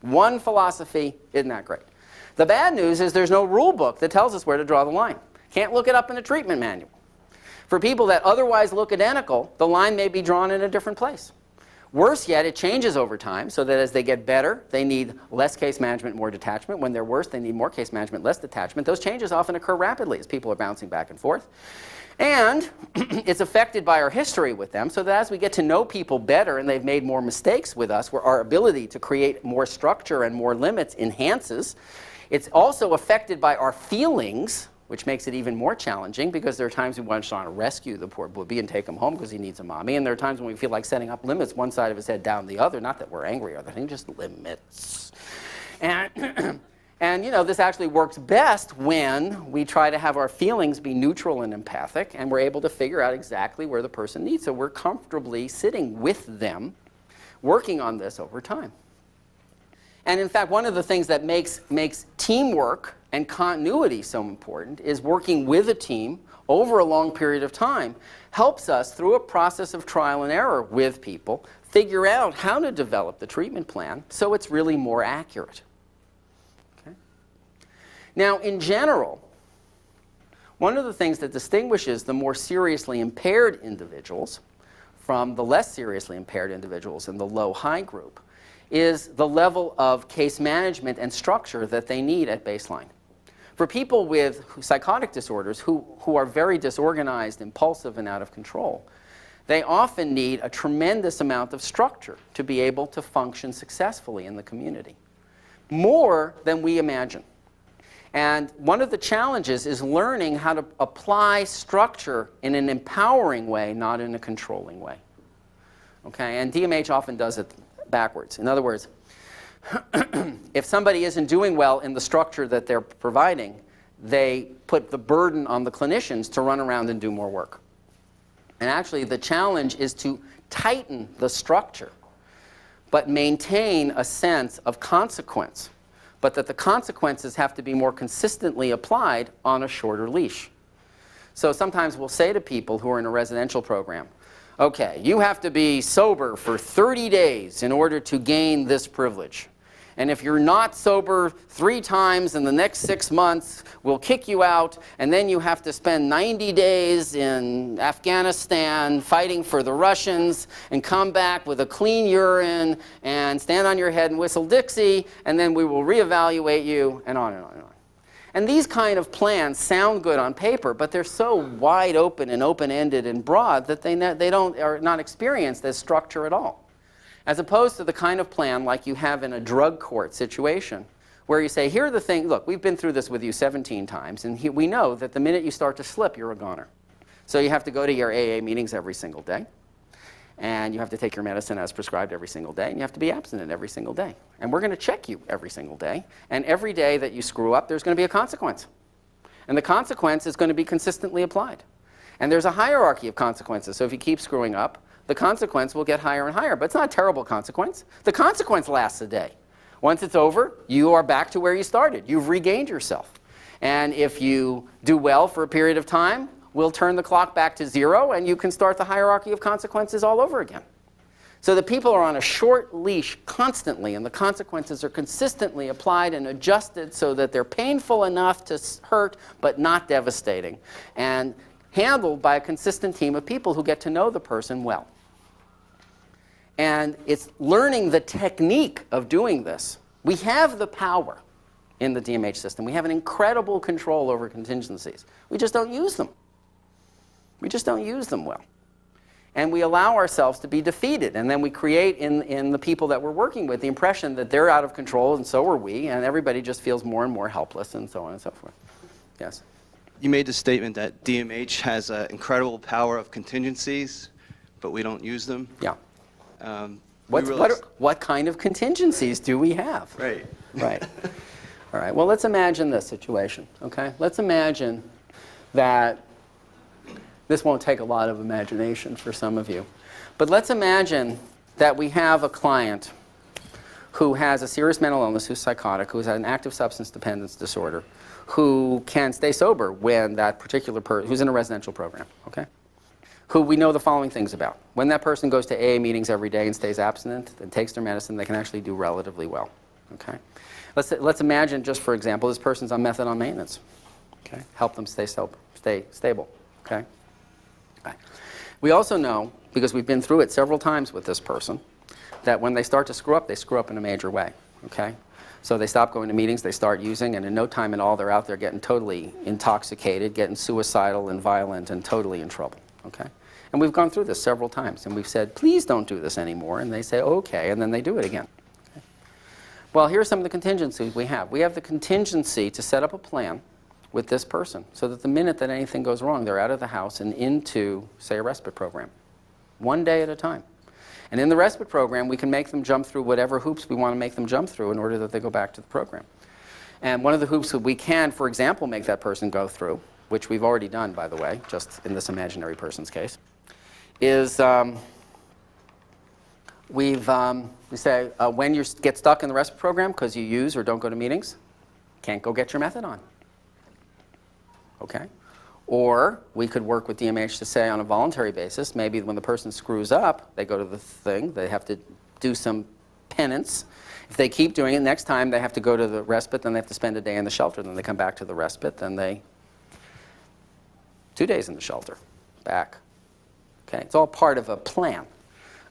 One philosophy, isn't that great? The bad news is there's no rule book that tells us where to draw the line. Can't look it up in a treatment manual. For people that otherwise look identical, the line may be drawn in a different place. Worse yet, it changes over time so that as they get better, they need less case management, more detachment. When they're worse, they need more case management, less detachment. Those changes often occur rapidly as people are bouncing back and forth. And it's affected by our history with them, so that as we get to know people better and they've made more mistakes with us, where our ability to create more structure and more limits enhances, it's also affected by our feelings, which makes it even more challenging because there are times we want to rescue the poor booby and take him home because he needs a mommy. And there are times when we feel like setting up limits, one side of his head down the other. Not that we're angry or anything, just limits. And, and this actually works best when we try to have our feelings be neutral and empathic and we're able to figure out exactly where the person needs. So we're comfortably sitting with them, working on this over time. And in fact, one of the things that makes teamwork and continuity so important is working with a team over a long period of time helps us, through a process of trial and error with people, figure out how to develop the treatment plan so it's really more accurate. Okay? Now, in general, one of the things that distinguishes the more seriously impaired individuals from the less seriously impaired individuals in the low-high group is the level of case management and structure that they need at baseline. For people with psychotic disorders who are very disorganized, impulsive, and out of control, they often need a tremendous amount of structure to be able to function successfully in the community, more than we imagine. And one of the challenges is learning how to apply structure in an empowering way, not in a controlling way. Okay? And DMH often does it backwards. In other words, if somebody isn't doing well in the structure that they're providing, they put the burden on the clinicians to run around and do more work. And actually, the challenge is to tighten the structure, but maintain a sense of consequence, but that the consequences have to be more consistently applied on a shorter leash. So sometimes we'll say to people who are in a residential program, Okay, you have to be sober for 30 days in order to gain this privilege. And if you're not sober 3 times in the next 6 months, we'll kick you out, and then you have to spend 90 days in Afghanistan fighting for the Russians and come back with a clean urine and stand on your head and whistle Dixie, and then we will reevaluate you, and on and on and on. And these kind of plans sound good on paper, but they're so wide open and open-ended and broad that are not experienced as structure at all. As opposed to the kind of plan like you have in a drug court situation, where you say, here are the things, look, we've been through this with you 17 times, and we know that the minute you start to slip, you're a goner. So you have to go to your AA meetings every single day, and you have to take your medicine as prescribed every single day, and you have to be abstinent every single day. And we're going to check you every single day, and every day that you screw up, there's going to be a consequence. And the consequence is going to be consistently applied. And there's a hierarchy of consequences, so if you keep screwing up, the consequence will get higher and higher. But it's not a terrible consequence. The consequence lasts a day. Once it's over, you are back to where you started. You've regained yourself. And if you do well for a period of time, we'll turn the clock back to 0, and you can start the hierarchy of consequences all over again. So the people are on a short leash constantly, and the consequences are consistently applied and adjusted so that they're painful enough to hurt, but not devastating, and handled by a consistent team of people who get to know the person well. And it's learning the technique of doing this. We have the power in the DMH system. We have an incredible control over contingencies. We just don't use them. We just don't use them well. And we allow ourselves to be defeated. And then we create in the people that we're working with the impression that they're out of control, and so are we, and everybody just feels more and more helpless, and so on and so forth. Yes? You made the statement that DMH has an incredible power of contingencies, but we don't use them. Yeah. What kind of contingencies do we have? Right. Right. All right. Well, let's imagine this situation, okay? Let's imagine that this won't take a lot of imagination for some of you. But let's imagine that we have a client who has a serious mental illness, who's psychotic, who's had an active substance dependence disorder, who can stay sober when that particular person, who's in a residential program, okay? Who we know the following things about. When that person goes to AA meetings every day and stays abstinent and takes their medicine, they can actually do relatively well, okay? Let's imagine, just for example, this person's on methadone maintenance, okay? Help them stay stable, okay? Right. We also know, because we've been through it several times with this person, that when they start to screw up, they screw up in a major way, okay? So they stop going to meetings, they start using, and in no time at all, they're out there getting totally intoxicated, getting suicidal and violent and totally in trouble, okay? And we've gone through this several times, and we've said, please don't do this anymore, and they say, okay, and then they do it again. Okay? Well, here are some of the contingencies we have. We have the contingency to set up a plan with this person so that the minute that anything goes wrong, they're out of the house and into, say, a respite program, 1 day at a time. And in the respite program, we can make them jump through whatever hoops we want to make them jump through in order that they go back to the program. And one of the hoops that we can, for example, make that person go through, which we've already done, by the way, just in this imaginary person's case, is we say, when you get stuck in the respite program because you use or don't go to meetings, can't go get your methadone. Okay? Or we could work with DMH to say on a voluntary basis, maybe when the person screws up, they go to the thing, they have to do some penance. If they keep doing it, next time they have to go to the respite, then they have to spend a day in the shelter, then they come back to the respite, then they 2 days in the shelter, back. Okay? It's all part of a plan.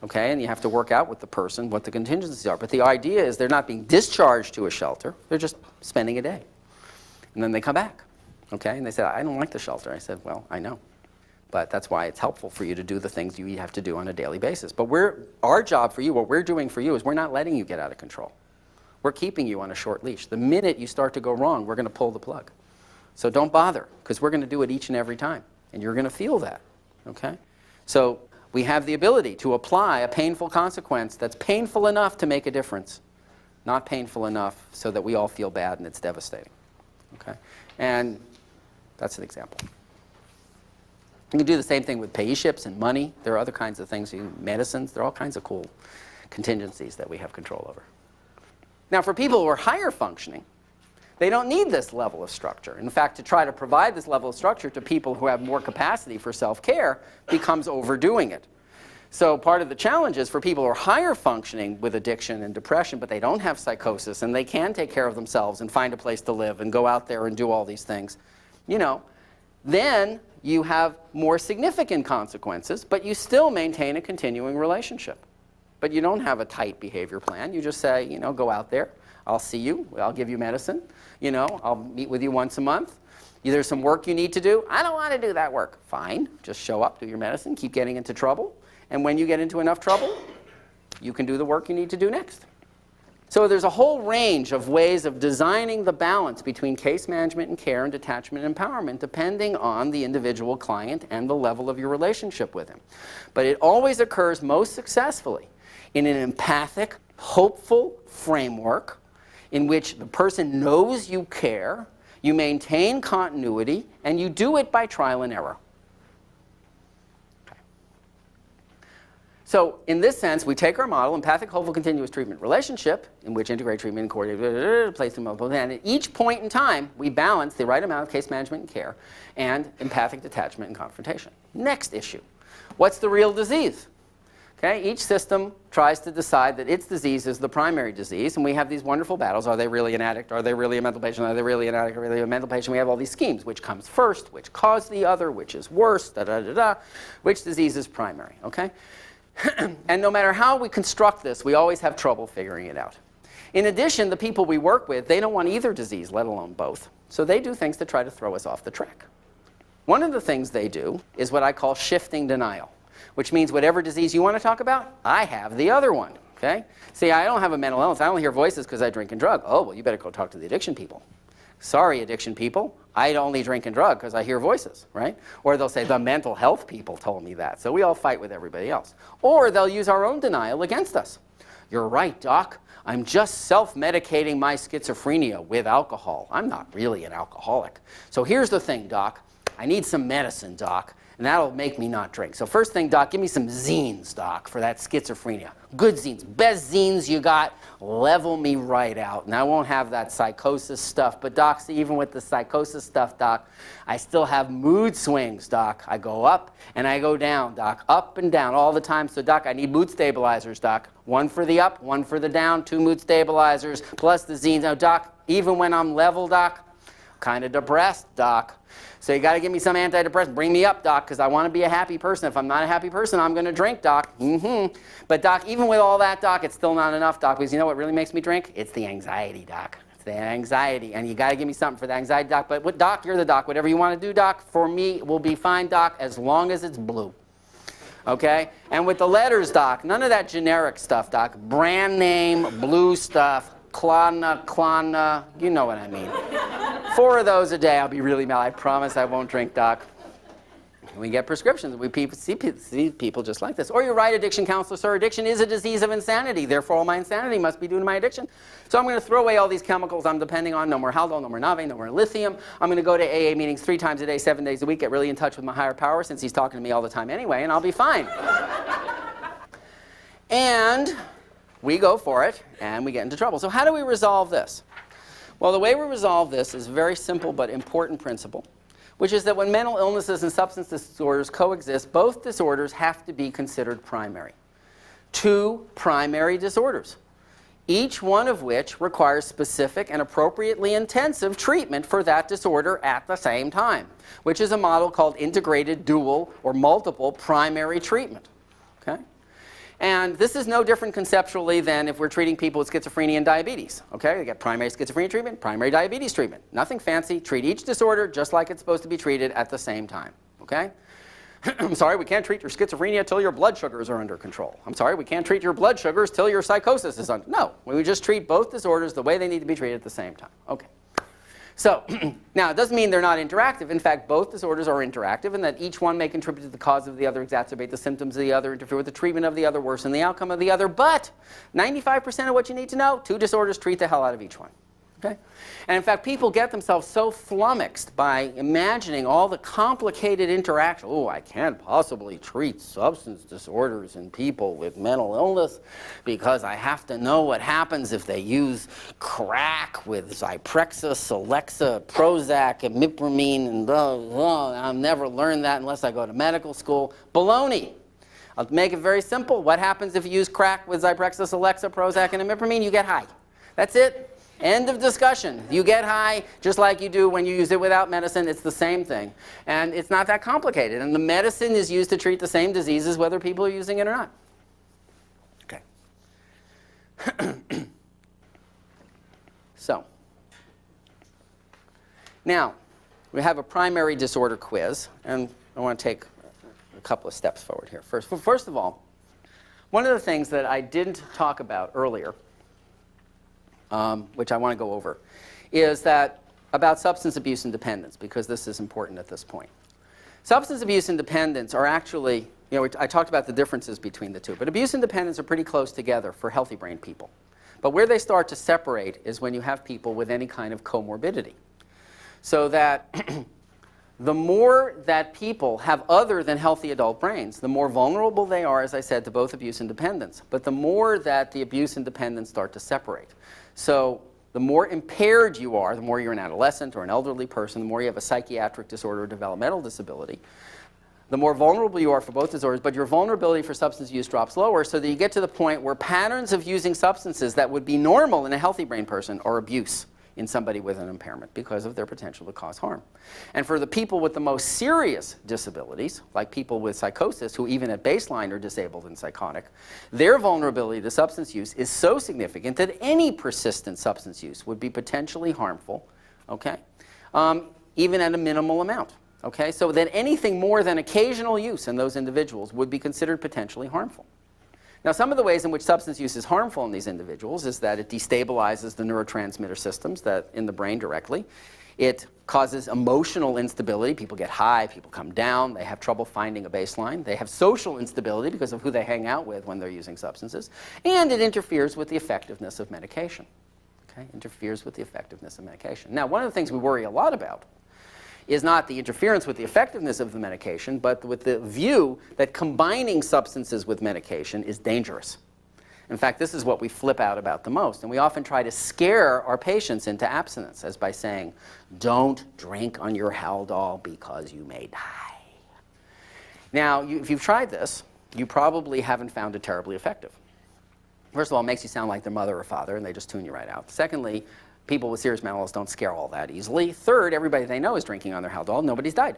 Okay? And you have to work out with the person what the contingencies are. But the idea is they're not being discharged to a shelter, they're just spending a day. And then they come back. Okay? And they said, I don't like the shelter. I said, well, I know. But that's why it's helpful for you to do the things you have to do on a daily basis. But our job for you, what we're doing for you, is we're not letting you get out of control. We're keeping you on a short leash. The minute you start to go wrong, we're going to pull the plug. So don't bother, because we're going to do it each and every time. And you're going to feel that. Okay? So we have the ability to apply a painful consequence that's painful enough to make a difference, not painful enough so that we all feel bad and it's devastating. Okay? And that's an example. You can do the same thing with payships and money. There are other kinds of things, medicines. There are all kinds of cool contingencies that we have control over. Now, for people who are higher functioning, they don't need this level of structure. In fact, to try to provide this level of structure to people who have more capacity for self-care becomes overdoing it. So part of the challenge is for people who are higher functioning with addiction and depression, but they don't have psychosis, and they can take care of themselves and find a place to live and go out there and do all these things, then you have more significant consequences, but you still maintain a continuing relationship. But you don't have a tight behavior plan. You just say, go out there. I'll see you. I'll give you medicine. I'll meet with you once a month. There's some work you need to do. I don't want to do that work. Fine. Just show up, do your medicine, keep getting into trouble. And when you get into enough trouble, you can do the work you need to do next. So there's a whole range of ways of designing the balance between case management and care and detachment and empowerment depending on the individual client and the level of your relationship with him. But it always occurs most successfully in an empathic, hopeful framework in which the person knows you care, you maintain continuity, and you do it by trial and error. So in this sense, we take our model, empathic, hopeful, continuous treatment relationship, in which integrate treatment and coordinate, place through multiple, and at each point in time, we balance the right amount of case management and care and empathic detachment and confrontation. Next issue, what's the real disease? Okay, each system tries to decide that its disease is the primary disease, and we have these wonderful battles. Are they really an addict? Are they really a mental patient? Are they really an addict? Are they really a mental patient? We have all these schemes. Which comes first? Which caused the other? Which is worse? Which disease is primary? Okay? And no matter how we construct this, we always have trouble figuring it out. In addition, the people we work with, they don't want either disease, let alone both. So they do things to try to throw us off the track. One of the things they do is what I call shifting denial, which means whatever disease you want to talk about, I have the other one. Okay? See, I don't have a mental illness. I only hear voices because I drink and drug. Oh, well, you better go talk to the addiction people. Sorry, addiction people. I only drink and drug because I hear voices, right? Or they'll say, the mental health people told me that. So we all fight with everybody else. Or they'll use our own denial against us. You're right, doc. I'm just self-medicating my schizophrenia with alcohol. I'm not really an alcoholic. So here's the thing, doc. I need some medicine, doc, and that'll make me not drink. So first thing, doc, give me some zines, doc, for that schizophrenia. Good zines, best zines you got, level me right out. And I won't have that psychosis stuff. But doc, see, even with the psychosis stuff, doc, I still have mood swings, doc. I go up and I go down, doc, up and down all the time. So doc, I need mood stabilizers, doc. One for the up, one for the down, 2 mood stabilizers, plus the zines. Now, doc, even when I'm level, doc, kind of depressed, doc. So you got to give me some antidepressant. Bring me up, doc, because I want to be a happy person. If I'm not a happy person, I'm going to drink, doc. But doc, even with all that, doc, it's still not enough, doc, because you know what really makes me drink? It's the anxiety, doc. It's the anxiety, and you got to give me something for the anxiety, doc. But doc, you're the doc. Whatever you want to do, doc, for me, it will be fine, doc, as long as it's blue. Okay? And with the letters, doc, none of that generic stuff, doc. Brand name, blue stuff, Klana, you know what I mean. 4 of those a day, I'll be really mad. I promise I won't drink, doc. We get prescriptions. We see people just like this. Or you write addiction counselor, sir, addiction is a disease of insanity. Therefore, all my insanity must be due to my addiction. So I'm going to throw away all these chemicals I'm depending on. No more Haldol, no more Nave, no more lithium. I'm going to go to AA meetings 3 times a day, 7 days a week, get really in touch with my higher power since he's talking to me all the time anyway, and I'll be fine. And we go for it, and we get into trouble. So how do we resolve this? Well, the way we resolve this is a very simple but important principle, which is that when mental illnesses and substance disorders coexist, both disorders have to be considered primary. 2 primary disorders, each one of which requires specific and appropriately intensive treatment for that disorder at the same time, which is a model called integrated dual or multiple primary treatment. Okay? And this is no different conceptually than if we're treating people with schizophrenia and diabetes. Okay, they get primary schizophrenia treatment, primary diabetes treatment. Nothing fancy. Treat each disorder just like it's supposed to be treated at the same time. Okay? I'm sorry, we can't treat your schizophrenia till your blood sugars are under control. I'm sorry, we can't treat your blood sugars till your psychosis is under. No, we just treat both disorders the way they need to be treated at the same time. Okay. So, now, it doesn't mean they're not interactive. In fact, both disorders are interactive in that each one may contribute to the cause of the other, exacerbate the symptoms of the other, interfere with the treatment of the other, worsen the outcome of the other. But 95% of what you need to know, 2 disorders treat the hell out of each one. Okay? And in fact, people get themselves so flummoxed by imagining all the complicated interaction. Oh, I can't possibly treat substance disorders in people with mental illness because I have to know what happens if they use crack with Zyprexa, Celexa, Prozac, imipramine, and blah, blah. I'll never learn that unless I go to medical school. Baloney. I'll make it very simple. What happens if you use crack with Zyprexa, Celexa, Prozac, and imipramine? You get high. That's it. End of discussion. You get high just like you do when you use it without medicine. It's the same thing. And it's not that complicated. And the medicine is used to treat the same diseases whether people are using it or not. Okay. So, now, we have a primary disorder quiz, and I want to take a couple of steps forward here. First of all, one of the things that I didn't talk about earlier, which I want to go over, is that about substance abuse and dependence, because this is important at this point. Substance abuse and dependence are actually, I talked about the differences between the two, but abuse and dependence are pretty close together for healthy brain people. But where they start to separate is when you have people with any kind of comorbidity. So that the more that people have other than healthy adult brains, the more vulnerable they are, as I said, to both abuse and dependence. But the more that the abuse and dependence start to separate. So the more impaired you are, the more you're an adolescent or an elderly person, the more you have a psychiatric disorder or developmental disability, the more vulnerable you are for both disorders, but your vulnerability for substance use drops lower, so that you get to the point where patterns of using substances that would be normal in a healthy brain person are abuse in somebody with an impairment because of their potential to cause harm. And for the people with the most serious disabilities, like people with psychosis who even at baseline are disabled and psychotic, their vulnerability to substance use is so significant that any persistent substance use would be potentially harmful, okay, even at a minimal amount. Okay, so that anything more than occasional use in those individuals would be considered potentially harmful. Now, some of the ways in which substance use is harmful in these individuals is that it destabilizes the neurotransmitter systems that in the brain directly. It causes emotional instability. People get high, people come down, they have trouble finding a baseline. They have social instability because of who they hang out with when they're using substances. And it interferes with the effectiveness of medication. Okay, interferes with the effectiveness of medication. Now, one of the things we worry a lot about is not the interference with the effectiveness of the medication, but with the view that combining substances with medication is dangerous. In fact, this is what we flip out about the most. And we often try to scare our patients into abstinence, as by saying, don't drink on your Haldol because you may die. Now, if you've tried this, you probably haven't found it terribly effective. First of all, it makes you sound like their mother or father, and they just tune you right out. Secondly, people with serious mental illness don't scare all that easily. Third, everybody they know is drinking on their Haldol. Nobody's died.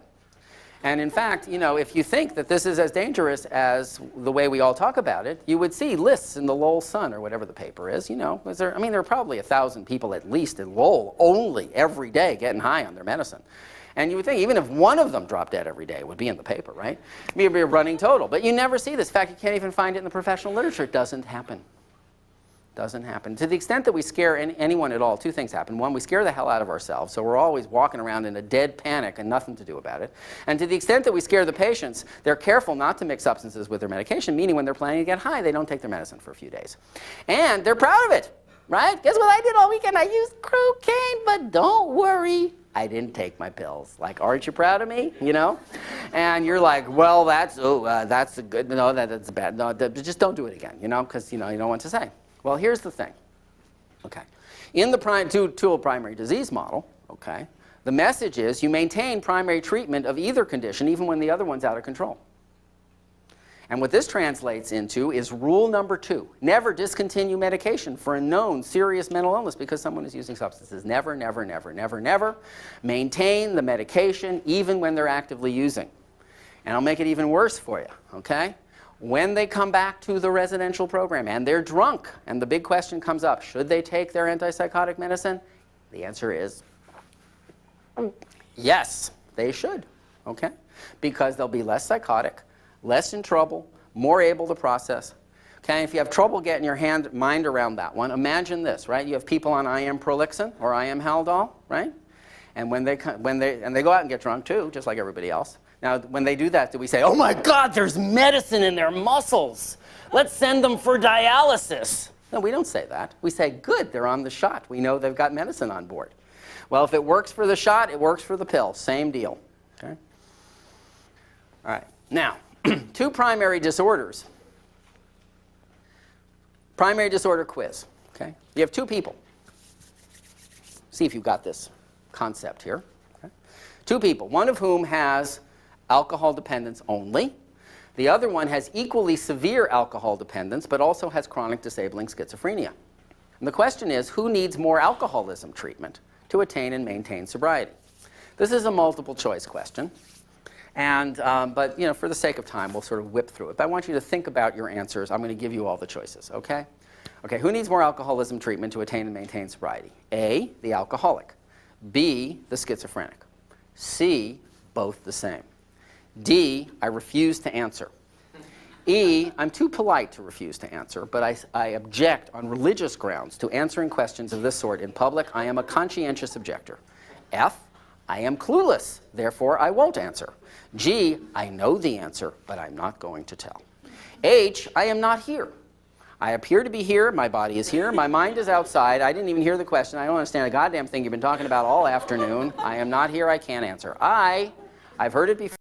And in fact, if you think that this is as dangerous as the way we all talk about it, you would see lists in the Lowell Sun or whatever the paper is. There are probably 1,000 people at least in Lowell only every day getting high on their medicine. And you would think even if one of them dropped dead every day, it would be in the paper, right? It would be a running total. But you never see this. In fact, you can't even find it in the professional literature. It doesn't happen. Doesn't happen. To the extent that we scare anyone at all, two things happen. One, we scare the hell out of ourselves, so we're always walking around in a dead panic and nothing to do about it. And to the extent that we scare the patients, they're careful not to mix substances with their medication, meaning when they're planning to get high, they don't take their medicine for a few days. And they're proud of it, right? Guess what I did all weekend? I used cocaine, but don't worry, I didn't take my pills. Like, aren't you proud of me? And you're like, well, that's a good, no, that's bad. No, just don't do it again, because, you don't want to say. Well, here's the thing, okay. In the tool primary disease model, okay, the message is you maintain primary treatment of either condition even when the other one's out of control. And what this translates into is rule number 2. Never discontinue medication for a known serious mental illness because someone is using substances. Never, never, never, never, never. Maintain the medication even when they're actively using. And I'll make it even worse for you, okay? When they come back to the residential program and they're drunk, and the big question comes up, should they take their antipsychotic medicine? The answer is yes, they should, okay? Because they'll be less psychotic, less in trouble, more able to process. Okay, if you have trouble getting your mind around that one, imagine this, right? You have people on IM Prolixin or IM Haldol, right? And when they go out and get drunk too, just like everybody else. Now, when they do that, do we say, oh my God, there's medicine in their muscles. Let's send them for dialysis. No, we don't say that. We say, good, they're on the shot. We know they've got medicine on board. Well, if it works for the shot, it works for the pill. Same deal. Okay? All right. Now, 2 primary disorders. Primary disorder quiz. Okay? You have 2 people. See if you've got this concept here. Okay? 2 people, one of whom has alcohol dependence only. The other one has equally severe alcohol dependence, but also has chronic disabling schizophrenia. And the question is, who needs more alcoholism treatment to attain and maintain sobriety? This is a multiple choice question. And, but for the sake of time, we'll sort of whip through it. But I want you to think about your answers. I'm going to give you all the choices, okay? Okay, who needs more alcoholism treatment to attain and maintain sobriety? A, the alcoholic. B, the schizophrenic. C, both the same. D, I refuse to answer. E, I'm too polite to refuse to answer, but I object on religious grounds to answering questions of this sort in public. I am a conscientious objector. F, I am clueless, therefore I won't answer. G, I know the answer, but I'm not going to tell. H, I am not here. I appear to be here, my body is here, my mind is outside, I didn't even hear the question, I don't understand a goddamn thing you've been talking about all afternoon. I am not here, I can't answer. I've heard it before.